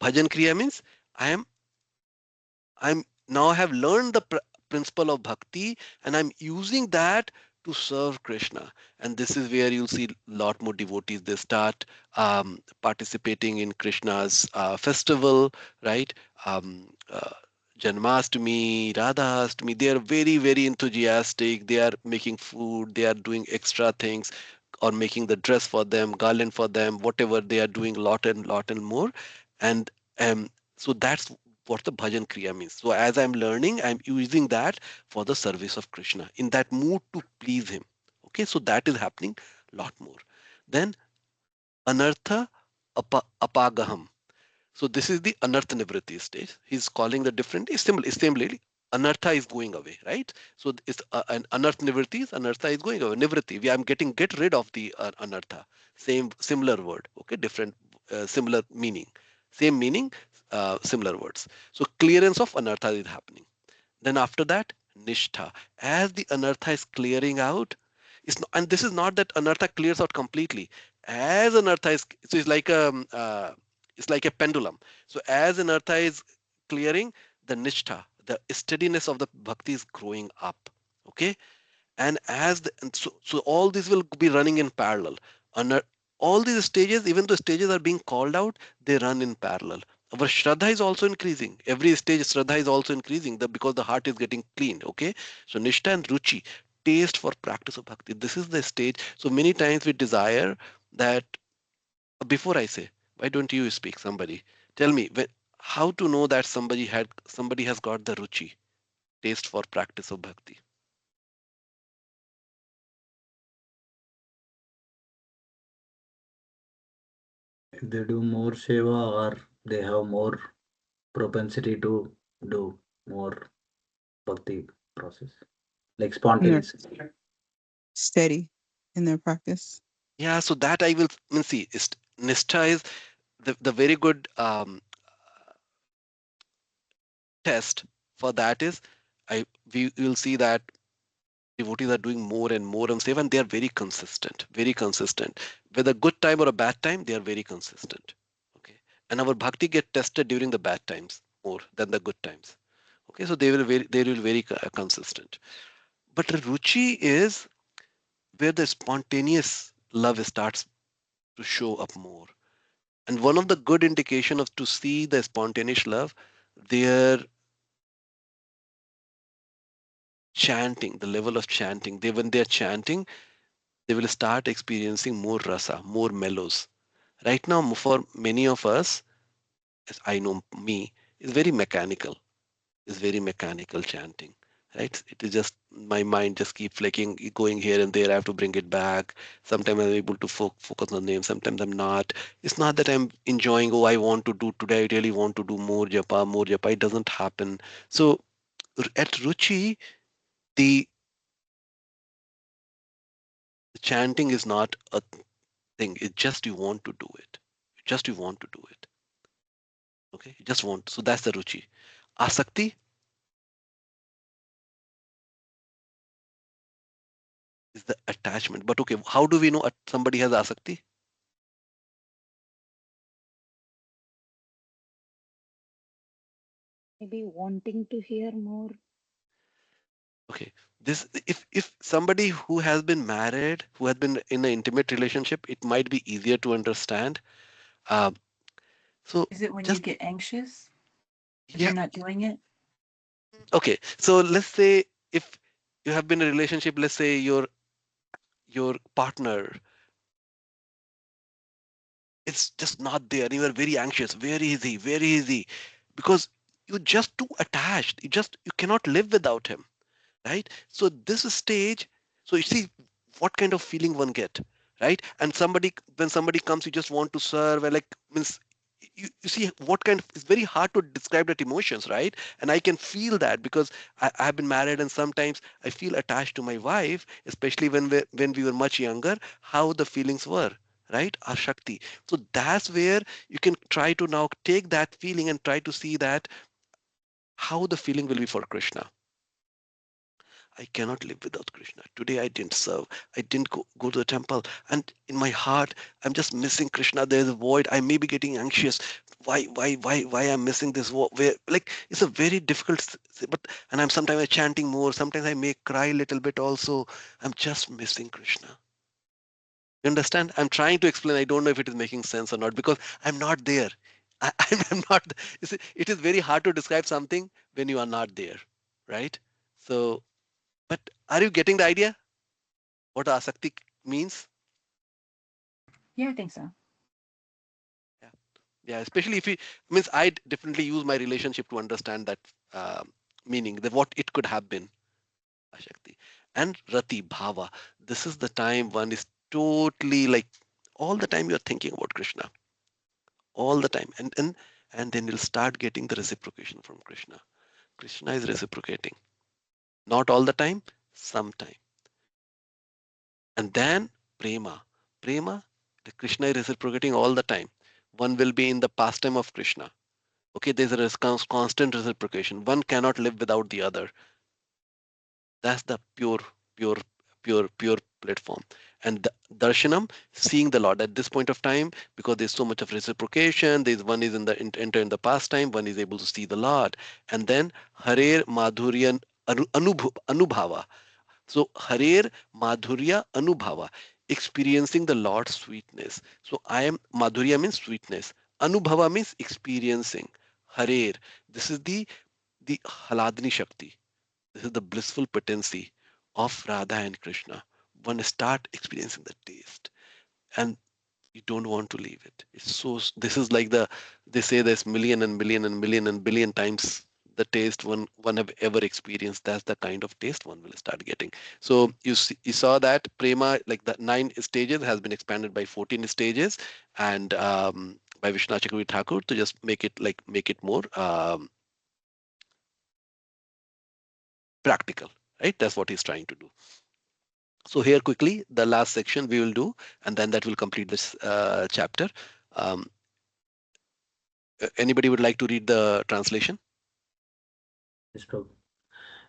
Bhajan Kriya means I'm now have learned the principle of bhakti, and I'm using that to serve Krishna. And this is where you'll see a lot more devotees. They start participating in Krishna's festival, right? Janmashtami, Radhastami. They are very, very enthusiastic. They are making food. They are doing extra things, or making the dress for them, garland for them, whatever they are doing, lot and more. And so that's what the bhajan kriya means. So as I'm learning, I'm using that for the service of Krishna, in that mood to please him. Okay, so that is happening a lot more. Then anartha apagaham. So this is the anartha nivritti stage. He's calling the different, similarly, anartha is going away, right? So it's an anartha nivritti, anartha is going away. Nivritti, I'm get rid of the anartha. Similar word, okay, different, similar meaning. Same meaning, similar words. So clearance of anartha is happening. Then after that, nishtha. As the anartha is clearing out, and this is not that anartha clears out completely. As anartha is, so it's like a pendulum. So as anartha is clearing, the nishtha, the steadiness of the bhakti is growing up. Okay, And so all these will be running in parallel. And all these stages, even though stages are being called out, they run in parallel. Our Shraddha is also increasing. Every stage Shraddha is also increasing because the heart is getting cleaned. Okay. So Nishtha and Ruchi, taste for practice of bhakti. This is the stage. So many times we desire that. Before I say, why don't you speak? Somebody tell me how to know that somebody has got the Ruchi, taste for practice of bhakti. If they do more seva or they have more propensity to do more bhakti process, like And they're spontaneous. steady in their practice. Yeah, so that I will see. Nishtha is the very good test for that is we will see that devotees are doing more and more on seva, and they are very consistent, very consistent. Whether good time or a bad time, they are very consistent. Okay, and our bhakti get tested during the bad times more than the good times. Okay, so they will very consistent. But ruchi is where the spontaneous love starts to show up more. And one of the good indication of to see the spontaneous love, their chanting, the level of chanting. When they're chanting, they will start experiencing more rasa, more mellows. Right now, for many of us, as I know me, is very mechanical. Is very mechanical chanting. Right? It is just my mind just keep flicking, going here and there. I have to bring it back. Sometimes I'm able to focus on the name. Sometimes I'm not. It's not that I'm enjoying. Oh, I want to do today. I really want to do more japa, more japa. It doesn't happen. So at Ruchi, the chanting is not a thing. It's just you want to do it. Just you want to do it. Okay, you just want. So that's the ruchi. Asakti is the attachment. But okay, how do we know somebody has asakti? Maybe wanting to hear more. Okay, this if somebody who has been married, who has been in an intimate relationship, it might be easier to understand. Uh, so Is it when you just get anxious if yeah. you're not doing it? Okay, so let's say if you have been in a relationship, let's say your partner, it's just not there. You are very anxious, very easy, because you're just too attached. You cannot live without him, right? So this stage, so you see what kind of feeling one get, right? And when somebody comes, you just want to serve, and like means you see what kind of, it's very hard to describe that emotions, right? And I can feel that because I have been married, and sometimes I feel attached to my wife, especially when we were much younger, how the feelings were, right? Our Shakti. So that's where you can try to now take that feeling and try to see that how the feeling will be for Krishna. I cannot live without Krishna. Today I didn't serve. I didn't go to the temple. And in my heart, I'm just missing Krishna. There's a void. I may be getting anxious. Why I'm missing this? Where, like, it's a very difficult, but, and I'm sometimes I chanting more. Sometimes I may cry a little bit also. I'm just missing Krishna. You understand? I'm trying to explain. I don't know if it is making sense or not because I'm not there. I'm not, it is very hard to describe something when you are not there, right? So, but are you getting the idea what asakti means? Yeah, I think so. Yeah, yeah. Especially if you means I definitely use my relationship to understand that meaning, that what it could have been. Ashakti and rati bhava. This is the time one is totally like all the time you're thinking about Krishna, all the time, and then you'll start getting the reciprocation from Krishna. Krishna is reciprocating, not all the time, sometime, and then prema, the Krishna is reciprocating all the time. One will be in the pastime of Krishna. Okay, there's a constant reciprocation. One cannot live without the other. That's the pure, pure platform. And the darshanam, seeing the Lord at this point of time, because there's so much of reciprocation. There's one is in the enter in the pastime, one is able to see the Lord, and then Harer Madhuryan Anubhava. So Harer Madhurya Anubhava, experiencing the Lord's sweetness. So I am Madhurya means sweetness. Anubhava means experiencing. Harer. This is the Hlādinī Śakti. This is the blissful potency of Radha and Krishna. One start experiencing the taste, and you don't want to leave it. It's so. This is like they say there's million and million and million and billion times the taste one have ever experienced. That's the kind of taste one will start getting. So you saw that prema, like the 9 stages, has been expanded by 14 stages, and by Vishnu Chakravarti Thakur to just make it more practical, right? That's what he's trying to do. So here quickly, the last section we will do, and then that will complete this chapter. Um, Anybody would like to read the translation? Yes, Prabhu.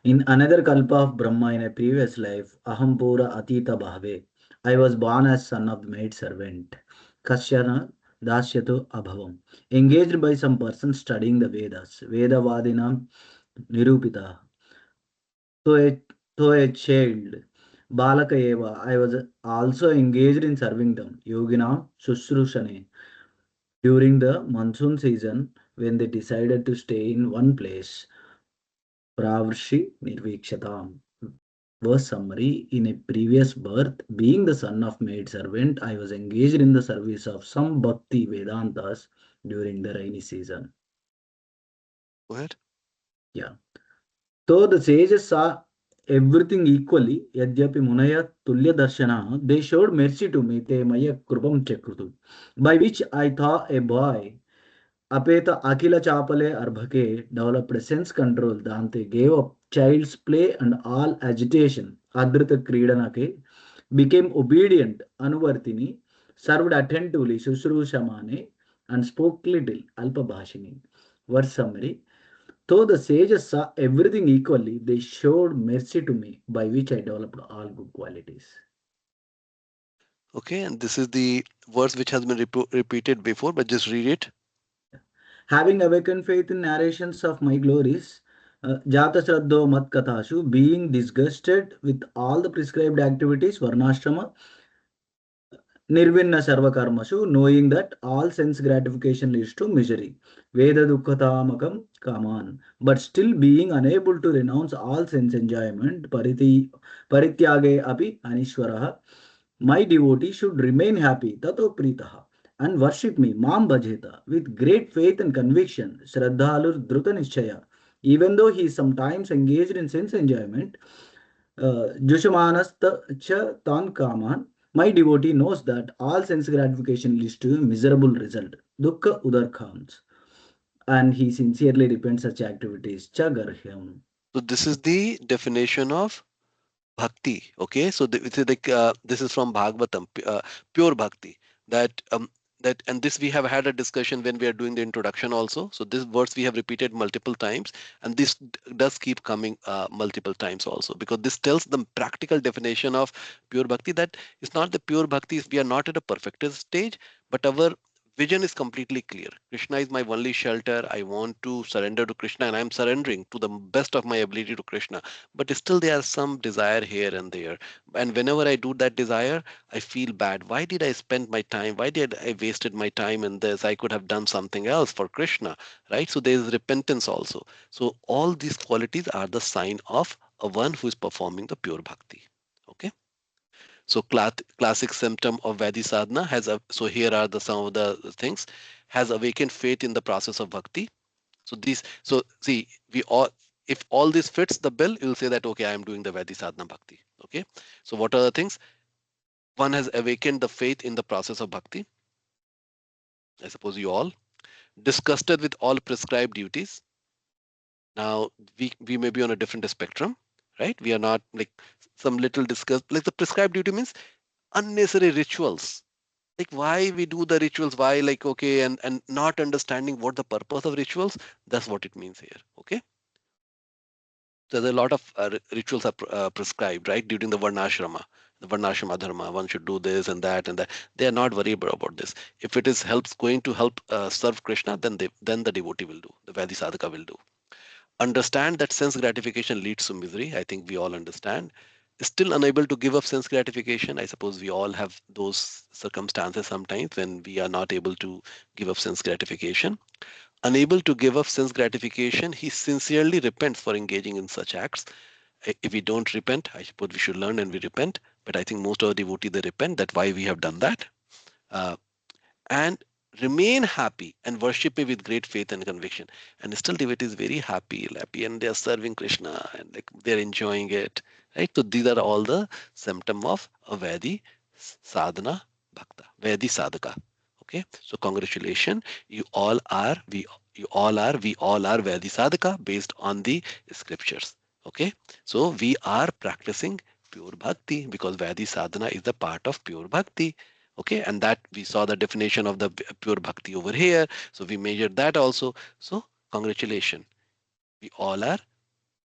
In another kalpa of Brahma in a previous life, Aham Pura Atita Bhave, I was born as son of the maid servant. Kasyana Dasyatu Abhavam. Engaged by some person studying the Vedas, Vedavadinam Nirupita. To a child, Balaka Eva, I was also engaged in serving them, Yoginam Shusrushane. During the monsoon season, when they decided to stay in one place, Pravarshi Nirvikshatam. Verse summary: in a previous birth, being the son of maid servant, I was engaged in the service of some Bhakti Vedantas during the rainy season. Go ahead. Yeah. So the sages saw everything equally. Yadyapi Munaya Tulya Darshana, they showed mercy to me, te Maya Krupam Chakrutu, by which I thought a boy. Apeta Akila Chapale Arbhake developed sense control. Dante gave up child's play and all agitation. Adrita Kridanake became obedient. Anuvartini served attentively. Sushrushamane and spoke little. Alpa Bhashini. Verse summary. Though the sages saw everything equally, they showed mercy to me, by which I developed all good qualities. Okay, and this is the verse which has been repeated before, but just read it. Having awakened faith in narrations of my glories, Jata Shraddho Mat Kathashu, being disgusted with all the prescribed activities, Varnashrama, Nirvinna Sarvakarmashu, knowing that all sense gratification leads to misery, Veda Dukkatamakam Kaman, but still being unable to renounce all sense enjoyment, Parityage Api Anishwaraha, my devotee should remain happy, Tato Pritaha, and worship me, Mam Bhajeta, with great faith and conviction, Shraddhalur Druta Nishchaya. Even though he is sometimes engaged in sense enjoyment, Jushamanasta cha Tan Kaman, my devotee knows that all sense gratification leads to a miserable result, Dukkha Udarkhans, and he sincerely repents such activities, Chagarhyam. So this is the definition of bhakti. Okay, so it is like this is from Bhagavatam, pure bhakti. That and this we have had a discussion when we are doing the introduction also. So this verse we have repeated multiple times, and this does keep coming multiple times also, because this tells the practical definition of pure bhakti, that it's not the pure bhakti. We are not at a perfect stage, but our vision is completely clear. Krishna is my only shelter. I want to surrender to Krishna, and I'm surrendering to the best of my ability to Krishna. But still, there are some desire here and there. And whenever I do that desire, I feel bad. Why did I spend my time? Why did I wasted my time in this? I could have done something else for Krishna, right? So there is repentance also. So all these qualities are the sign of a one who is performing the pure bhakti. Okay. So classic symptom of Vaidhi sadhana has so here are some of the things: has awakened faith in the process of bhakti. So see, we all, if all this fits the bill, you'll say that okay, I am doing the Vaidhi sadhana bhakti. Okay. So what are the things? One has awakened the faith in the process of bhakti. I suppose you all disgusted with all prescribed duties. Now we may be on a different spectrum, right? We are not like some little disgust. Like the prescribed duty means unnecessary rituals, like why we do the rituals, why, like, okay, and not understanding what the purpose of rituals. That's what it means here. Okay, so there's a lot of rituals are prescribed, right, during the varnashrama dharma. One should do this and that and that. They are not worried about this. If it is going to help serve Krishna, then the devotee will do, the Vaidhi sadhaka will do. Understand that sense gratification leads to misery. I think we all understand. still unable to give up sense gratification. I suppose we all have those circumstances sometimes when we are not able to give up sense gratification. Unable to give up sense gratification, he sincerely repents for engaging in such acts. If we don't repent, I suppose we should learn and we repent. But I think most of the devotees, they repent that why we have done that. Uh, and remain happy and worship me with great faith and conviction. And still devotee is very happy, and they are serving Krishna and like they're enjoying it. Right? So these are all the symptom of a Vaidhi sadhana bhakta, Vaidhi sadhaka. Okay. So congratulations. We all are Vaidhi sadhaka based on the scriptures. Okay. So we are practicing pure bhakti because Vaidhi sadhana is the part of pure bhakti. Okay, and that we saw the definition of the pure bhakti over here, so we measured that also. So congratulations, we all are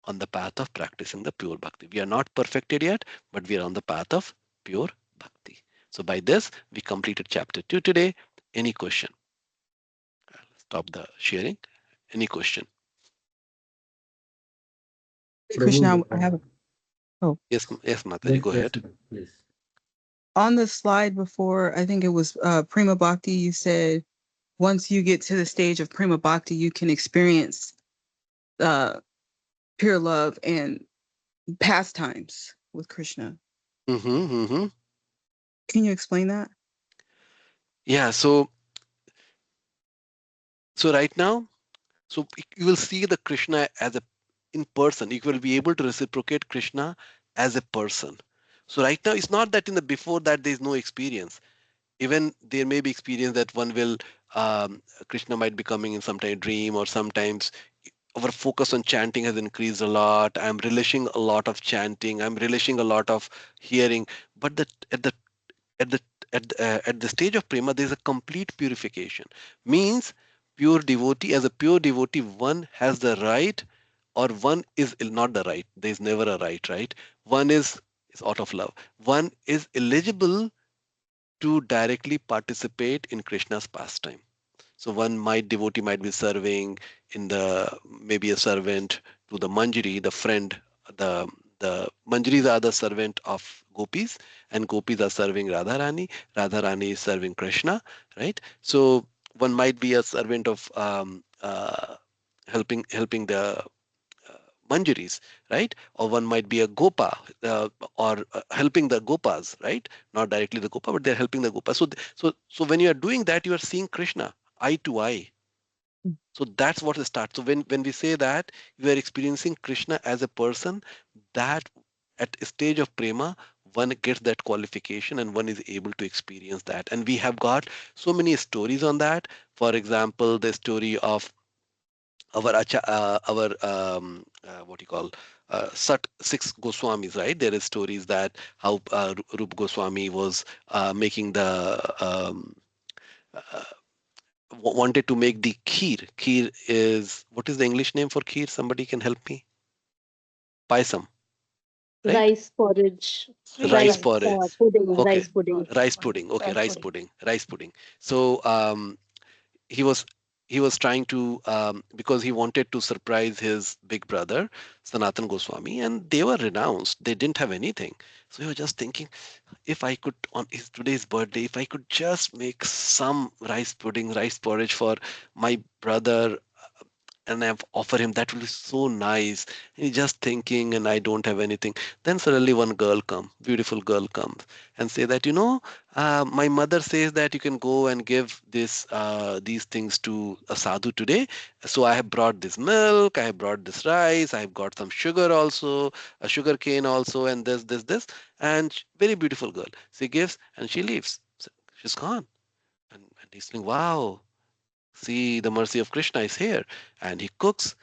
on the path of practicing the pure bhakti. We are not perfected yet, but we are on the path of pure bhakti. So by this we completed chapter 2 today. Any question? Stop the sharing. Any question? Krishna, I Prabhu, have a, oh, Yes, Mataji, yes, go yes, ahead. please. on the slide before, I think it was Prima Bhakti, you said once you get to the stage of Prima Bhakti, you can experience uh, pure love and pastimes with Krishna. Can you explain that? Yeah, so right now, so you will see the Krishna as a in person. You will be able to reciprocate Krishna as a person. So right now, it's not that in the before that there is no experience. Even there may be experience that one will Krishna might be coming in sometime dream, or sometimes our focus on chanting has increased a lot. I'm relishing a lot of chanting. I'm relishing a lot of hearing. But that at the at the stage of prema, there is a complete purification. Means pure devotee, as a pure devotee, one has the right, or one is not the right. There is never a right, right? One is out of love. One is eligible to directly participate in Krishna's pastime. So one might devotee might be serving in the maybe a servant to the manjari, the friend. The manjaris are the servant of gopis, and gopis are serving Radharani. Radharani is serving Krishna, right? So one might be a servant of helping the manjaris, right? Or one might be a gopa, or helping the gopas, right? Not directly the gopa, but they're helping the gopa. So when you are doing that, you are seeing Krishna eye to eye. So that's what it starts. So when we say that you are experiencing Krishna as a person, that at a stage of prema, one gets that qualification and one is able to experience that. And we have got so many stories on that. For example, the story of our what you call six Goswamis, right? There is stories that how Rup Goswami was making the uh, wanted to make the kheer. Kheer is, what is the English name for kheer? Somebody can help me. Paisam, right? Rice porridge, Sweet Rice rice porridge. rice. pudding, Okay, rice pudding. rice pudding. Okay, Rice rice pudding. pudding. Rice pudding. So he was trying to because he wanted to surprise his big brother Sanatan Goswami, and they were renounced. They didn't have anything. So he was just thinking, if I could, on his today's birthday, if I could just make some rice pudding, rice porridge for my brother, and I've offered him, that will be so nice. And he's just thinking, and I don't have anything. Then suddenly one girl comes, beautiful girl comes, and say that, my mother says that you can go and give these things to a sadhu today. So I have brought this milk, I have brought this rice, I have got some sugar also, a sugar cane also, and this, and very beautiful girl. She gives and she leaves. So she's gone, and he's saying, wow. See, the mercy of Krishna is here, and he cooks,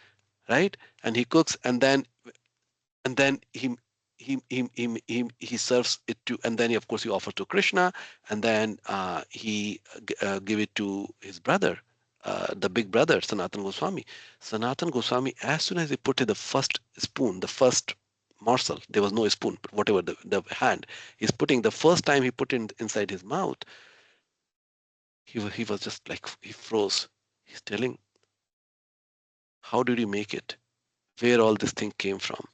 right? And he cooks, and then he serves it to, and then of course he offers to Krishna, and then he give it to his brother, the big brother Sanatan Goswami. Sanatan Goswami, as soon as he put in the first spoon, the first morsel, there was no spoon, but whatever the hand he's putting, the first time he put in inside his mouth, he was just like he froze. He's telling, how did you make it? Where all this thing came from?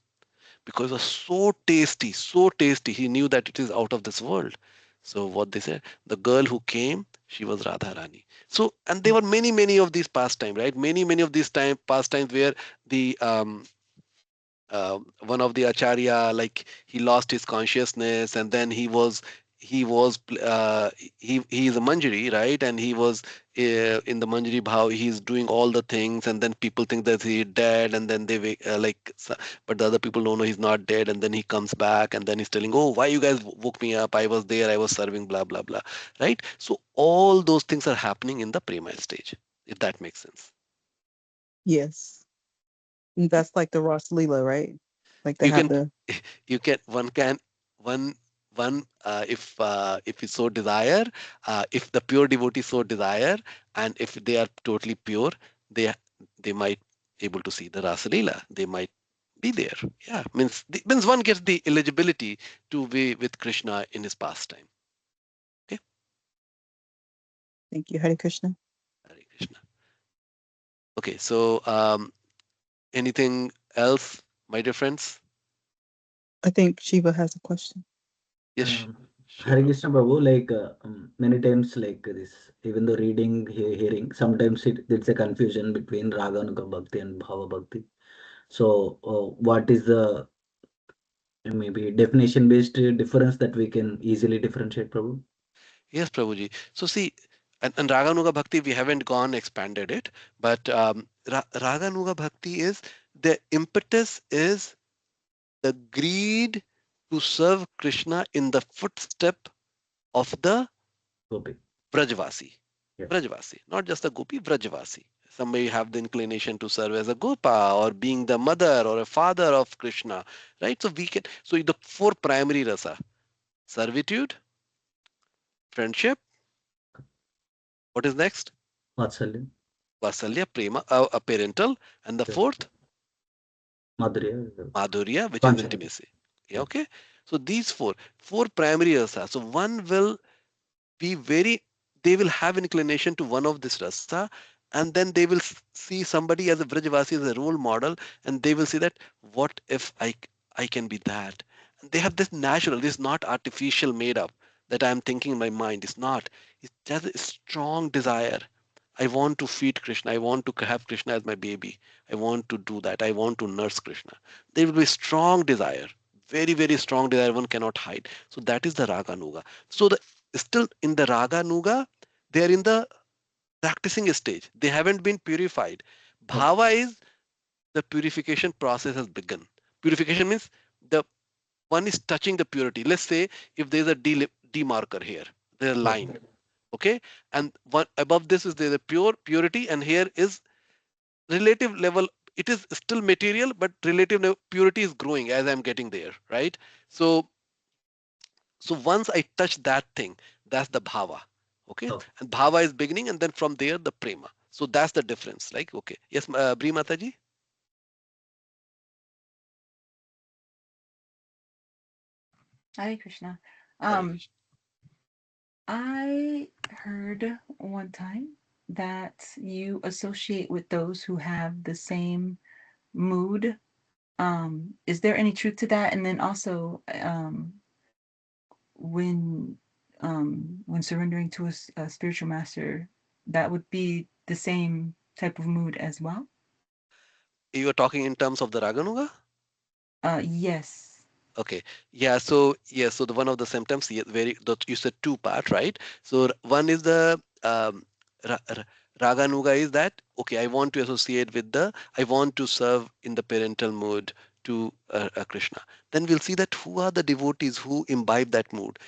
because it was so tasty, so tasty. He knew that it is out of this world. So what they said, the girl who came, she was Radharani. So, and there were many, many of these pastimes, right? Many, many of these pastimes where the one of the acharya, like, he lost his consciousness, and then he is a manjari, right? And he was in the manjari bhav, he's doing all the things, and then people think that he's dead, and then they wake but the other people don't know he's not dead, and then he comes back, and then he's telling, oh, why you guys woke me up? I was there, I was serving, blah blah blah, right? So all those things are happening in the prema stage, if that makes sense. Yes. And that's like the Ross Leela, right? Like they You have can the you can one can one one if you so desire, if the pure devotee so desire, and if they are totally pure, they they might able to see the Rasalila, they might be there. Yeah, means one gets the eligibility to be with Krishna in his pastime. Okay. thank you, Hare Krishna. Hare Krishna. Okay, so anything else, my dear friends? I think Shiva has a question. Yes. Hare Sure. Krishna Prabhu, like many times, like this, even though reading, hearing, sometimes it's a confusion between Raganuga Bhakti and Bhava Bhakti. So, what is the maybe definition based difference that we can easily differentiate, Prabhu? Yes, Prabhuji. So see, and Raganuga Bhakti, we haven't gone expanded it, but Raganuga Bhakti is the impetus is the greed to serve Krishna in the footstep of the Gopi. Vrajvasi. Yeah. Vrajvasi, not just a Gopi, Vrajvasi. Some may have the inclination to serve as a Gopa or being the mother or a father of Krishna, right? So we can, so the four primary rasa: servitude, friendship. What is next? Vatsalya, Vasalya, prema, a parental, and the yeah. fourth, Madhurya, madhurya, which is Kanchana. intimacy. Yeah, Yeah. okay. So these four primary rasa. So one will be very, they will have inclination to one of this rasa, and then they will see somebody as a Vrajavasi as a role model, and they will see that what if I can be that. And they have this natural, this not artificial made up that I'm thinking in my mind. It's not. It's just a strong desire. I want to feed Krishna. I want to have Krishna as my baby. I want to do that. I want to nurse Krishna. There will be strong desire, very, very strong desire. One cannot hide. So that is the Raga Nuga. So the still in the Raga Nuga, they are in the practicing stage. They haven't been purified. Okay. Bhava is the purification process has begun. Purification means the one is touching the purity. Let's say if there's a D marker here, there's a line, Okay. okay, and one above this is the purity, and here is relative level. It is still material, but relative purity is growing as I'm getting there, right? So once I touch that thing, that's the bhava, okay, Okay. and bhava is beginning, and then from there the prema. So that's the difference. Like, okay, yes, Bri Mataji. Hare Krishna. Hare Krishna. I heard one time that you associate with those who have the same mood. Is there any truth to that? And then also, when when surrendering to a spiritual master, that would be the same type of mood as well. You are talking in terms of the Raganuga. Yes. Okay, yeah. So yeah, so the one of the symptoms, yeah, very that you said two part, right? So one is the Raganuga is that okay, I want to associate with I want to serve in the parental mood to Krishna. Then we'll see that who are the devotees who imbibe that mood.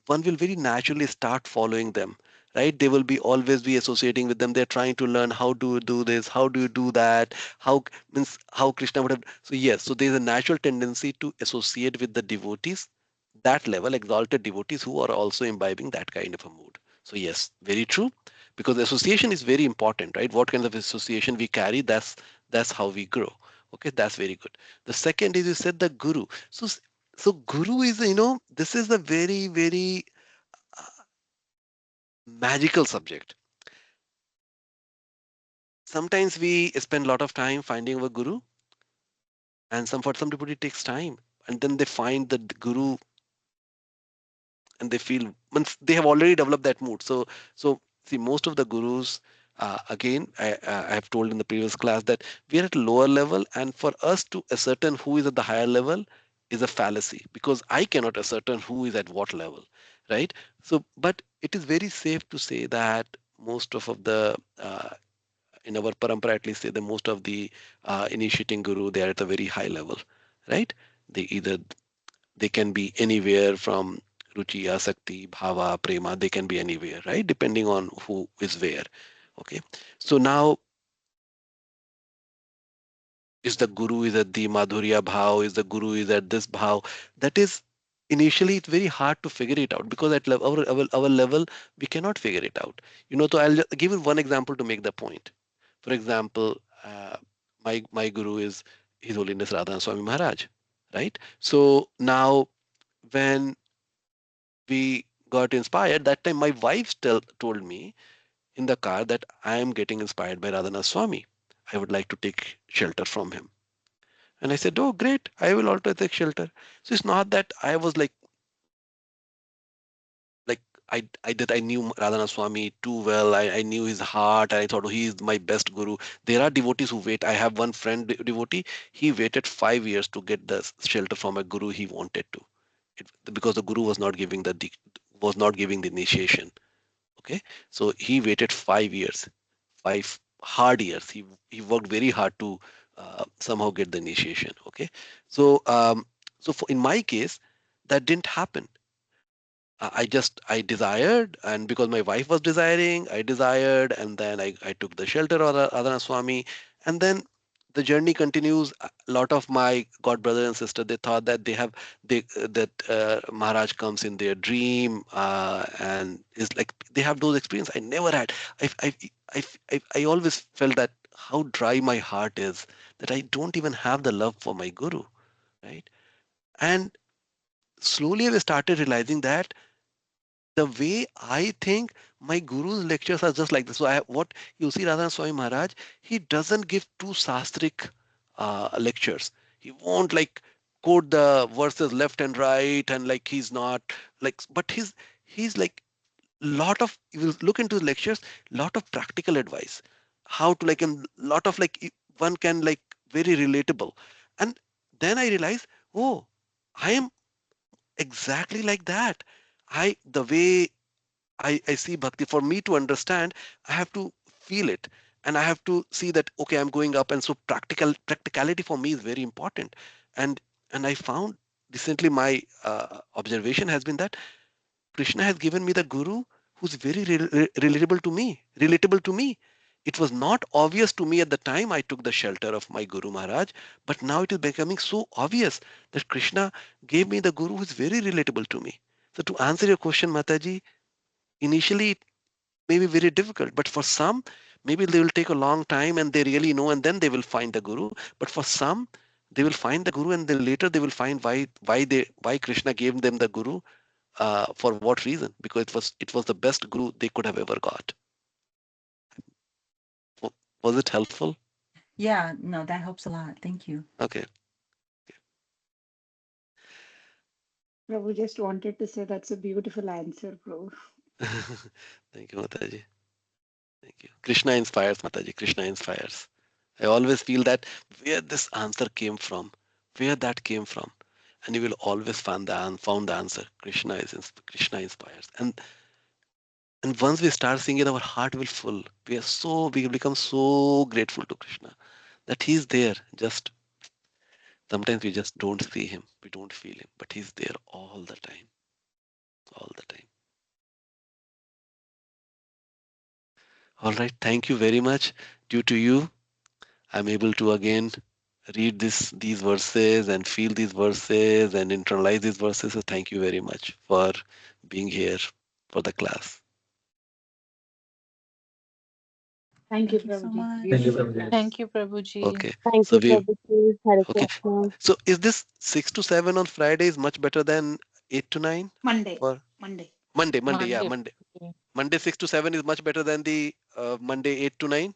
One will very naturally start following them, right? They will be always be associating with them. They're trying to learn how to do this, how do you do that, how means how Krishna would have. So yes, so there's a natural tendency to associate with the devotees, that level exalted devotees who are also imbibing that kind of a mood. So yes, very true, because association is very important, right? What kind of association we carry, that's how we grow. Okay, that's very good. The second is you said the guru. So guru is, this is a very, very magical subject. Sometimes we spend a lot of time finding our guru, And for some people it takes time, and then they find the guru, and they feel once they have already developed that mood. So see, most of the gurus, again, I have told in the previous class that we are at a lower level, and for us to ascertain who is at the higher level is a fallacy, because I cannot ascertain who is at what level, right? So but it is very safe to say that most of the in our parampara, at least, say the most of the initiating guru, they are at a very high level, right? They can be anywhere from ruchi, asakti, bhava, prema. They can be anywhere, right? Depending on who is where. Okay. So now, is the guru is at the madhurya bhav? Is the guru is at this bhav? That is initially it's very hard to figure it out, because at our level we cannot figure it out. So I'll just give you one example to make the point. For example, my guru is His Holiness Radha Swami Maharaj, right? So now when we got inspired, that time my wife told me in the car that I am getting inspired by Radhanath Swami. I would like to take shelter from him. And I said, oh, great. I will also take shelter. So it's not that I was like I knew Radhanath Swami too well. I knew his heart. And I thought, oh, he is my best guru. There are devotees who wait. I have one friend devotee. He waited 5 years to get the shelter from a guru he wanted to, because the guru was not giving the initiation. Okay, so he waited 5 years, 5 hard years. He worked very hard to somehow get the initiation. Okay, so in my case, that didn't happen. I desired, and because my wife was desiring, I desired, and then I took the shelter of Adhana Swami, and then the journey continues. A lot of my god brother and sister, they thought that that Maharaj comes in their dream, and is like they have those experiences. I never had. I always felt that how dry my heart is, that I don't even have the love for my guru, right? And slowly I started realizing that the way I think my guru's lectures are just like this. So what you see, Radha Swami Maharaj, he doesn't give too sastric lectures. He won't like quote the verses left and right, and like he's not like, but he's like lot of, you will look into his lectures, lot of practical advice, how to like, and lot of like one can like very relatable. And then I realized, oh, I am exactly like that. The way I see bhakti, for me to understand, I have to feel it, and I have to see that, okay, I'm going up. And so practicality for me is very important. And I found recently, my observation has been that Krishna has given me the guru who's very relatable to me. It was not obvious to me at the time I took the shelter of my Guru Maharaj, but now it is becoming so obvious that Krishna gave me the guru who's very relatable to me. So to answer your question, Mataji, initially it may be very difficult, but for some, maybe they will take a long time and they really know, and then they will find the guru. But for some, they will find the guru, and then later they will find why Krishna gave them the guru, for what reason, because it was the best guru they could have ever got. Was it helpful? Yeah, no, that helps a lot. Thank you. Okay. Prabhu just wanted to say that's a beautiful answer, bro. Thank you, Mataji. Thank you. Krishna inspires, Mataji. Krishna inspires. I always feel that where this answer came from, where that came from, and you will always found the answer. Krishna inspires, and once we start seeing it, our heart will full. We will become so grateful to Krishna that He's there. Just sometimes we just don't see Him, we don't feel Him, but He's there all the time, all the time. All right. Thank you very much. Due to you, I'm able to again read these verses and feel these verses and internalize these verses. So thank you very much for being here for the class. Thank you, Thank you so Prabhuji. much. Thank you, Beautiful Prabhuji. class. Thank you, Prabhuji. Okay. Thank So you, we Prabhuji. Hare okay. Krishna. So is this 6 to 7 on Friday is much better than 8 to 9? Monday. For Monday. Monday, yeah, Monday. Monday. Monday 6 to 7 is much better than the Monday 8 to 9.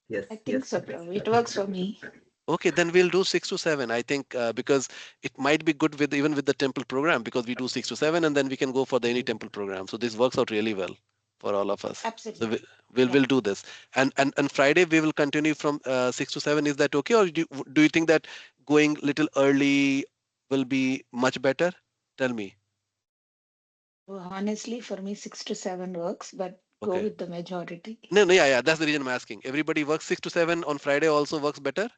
Yes, I yes, think so, yes. Prabhu. It works for me. Okay, then we'll do 6 to 7. I think because it might be good with even with the temple program, because we do 6 to 7 and then we can go for the any temple program. So this works out really well for all of us. So Absolutely. we'll Yeah. we'll do this. And Friday we will continue from 6 to 7. Is that okay, or do you think that going little early will be much better? Tell me. Well, honestly, for me, 6 to 7 works, but go Okay. with the majority. No, yeah. That's the reason I'm asking. Everybody works 6 to 7 on Friday also works better.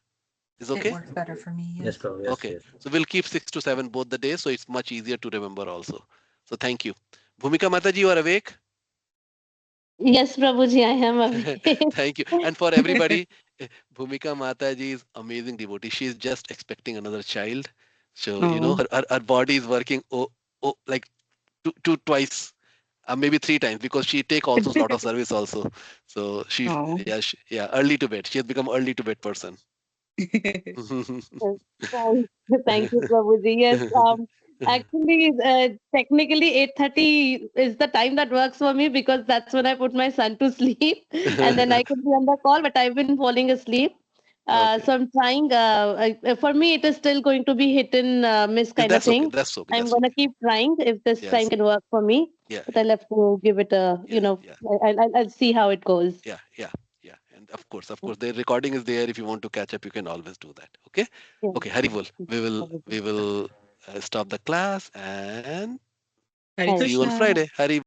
Is It okay? works better for me, Yes, yes. Prabhu. Yes, Okay. yes. So we'll keep 6 to 7 both the days, so it's much easier to remember also. So thank you. Bhumika Mataji, you are awake? Yes, Prabhuji, I am awake. Thank you. And for everybody, Bhumika Mataji is amazing devotee. She is just expecting another child. So, Oh, her body is working like twice, maybe 3 times, because she take also a lot of service also. So oh. yeah, early to bed. She has become early to bed person. Thank thank you, Prabhuji. Yes, actually, technically 8:30 is the time that works for me because that's when I put my son to sleep, and then I can be on the call. But I've been falling asleep, Okay. so I'm trying. For me, it is still going to be hit and miss kind of That's okay. thing. That's okay. I'm That's gonna okay. keep trying if this time Yes. can work for me, Yeah. but I'll have to give it a, Yeah. Yeah. I'll see how it goes. Yeah, yeah, yeah. And of course, the recording is there. If you want to catch up, you can always do that. Okay. Yeah, Okay, yeah. Haribol. We will Prabhuji. we will stop the class and Hare Thank see you on Krishna. Friday. Hari.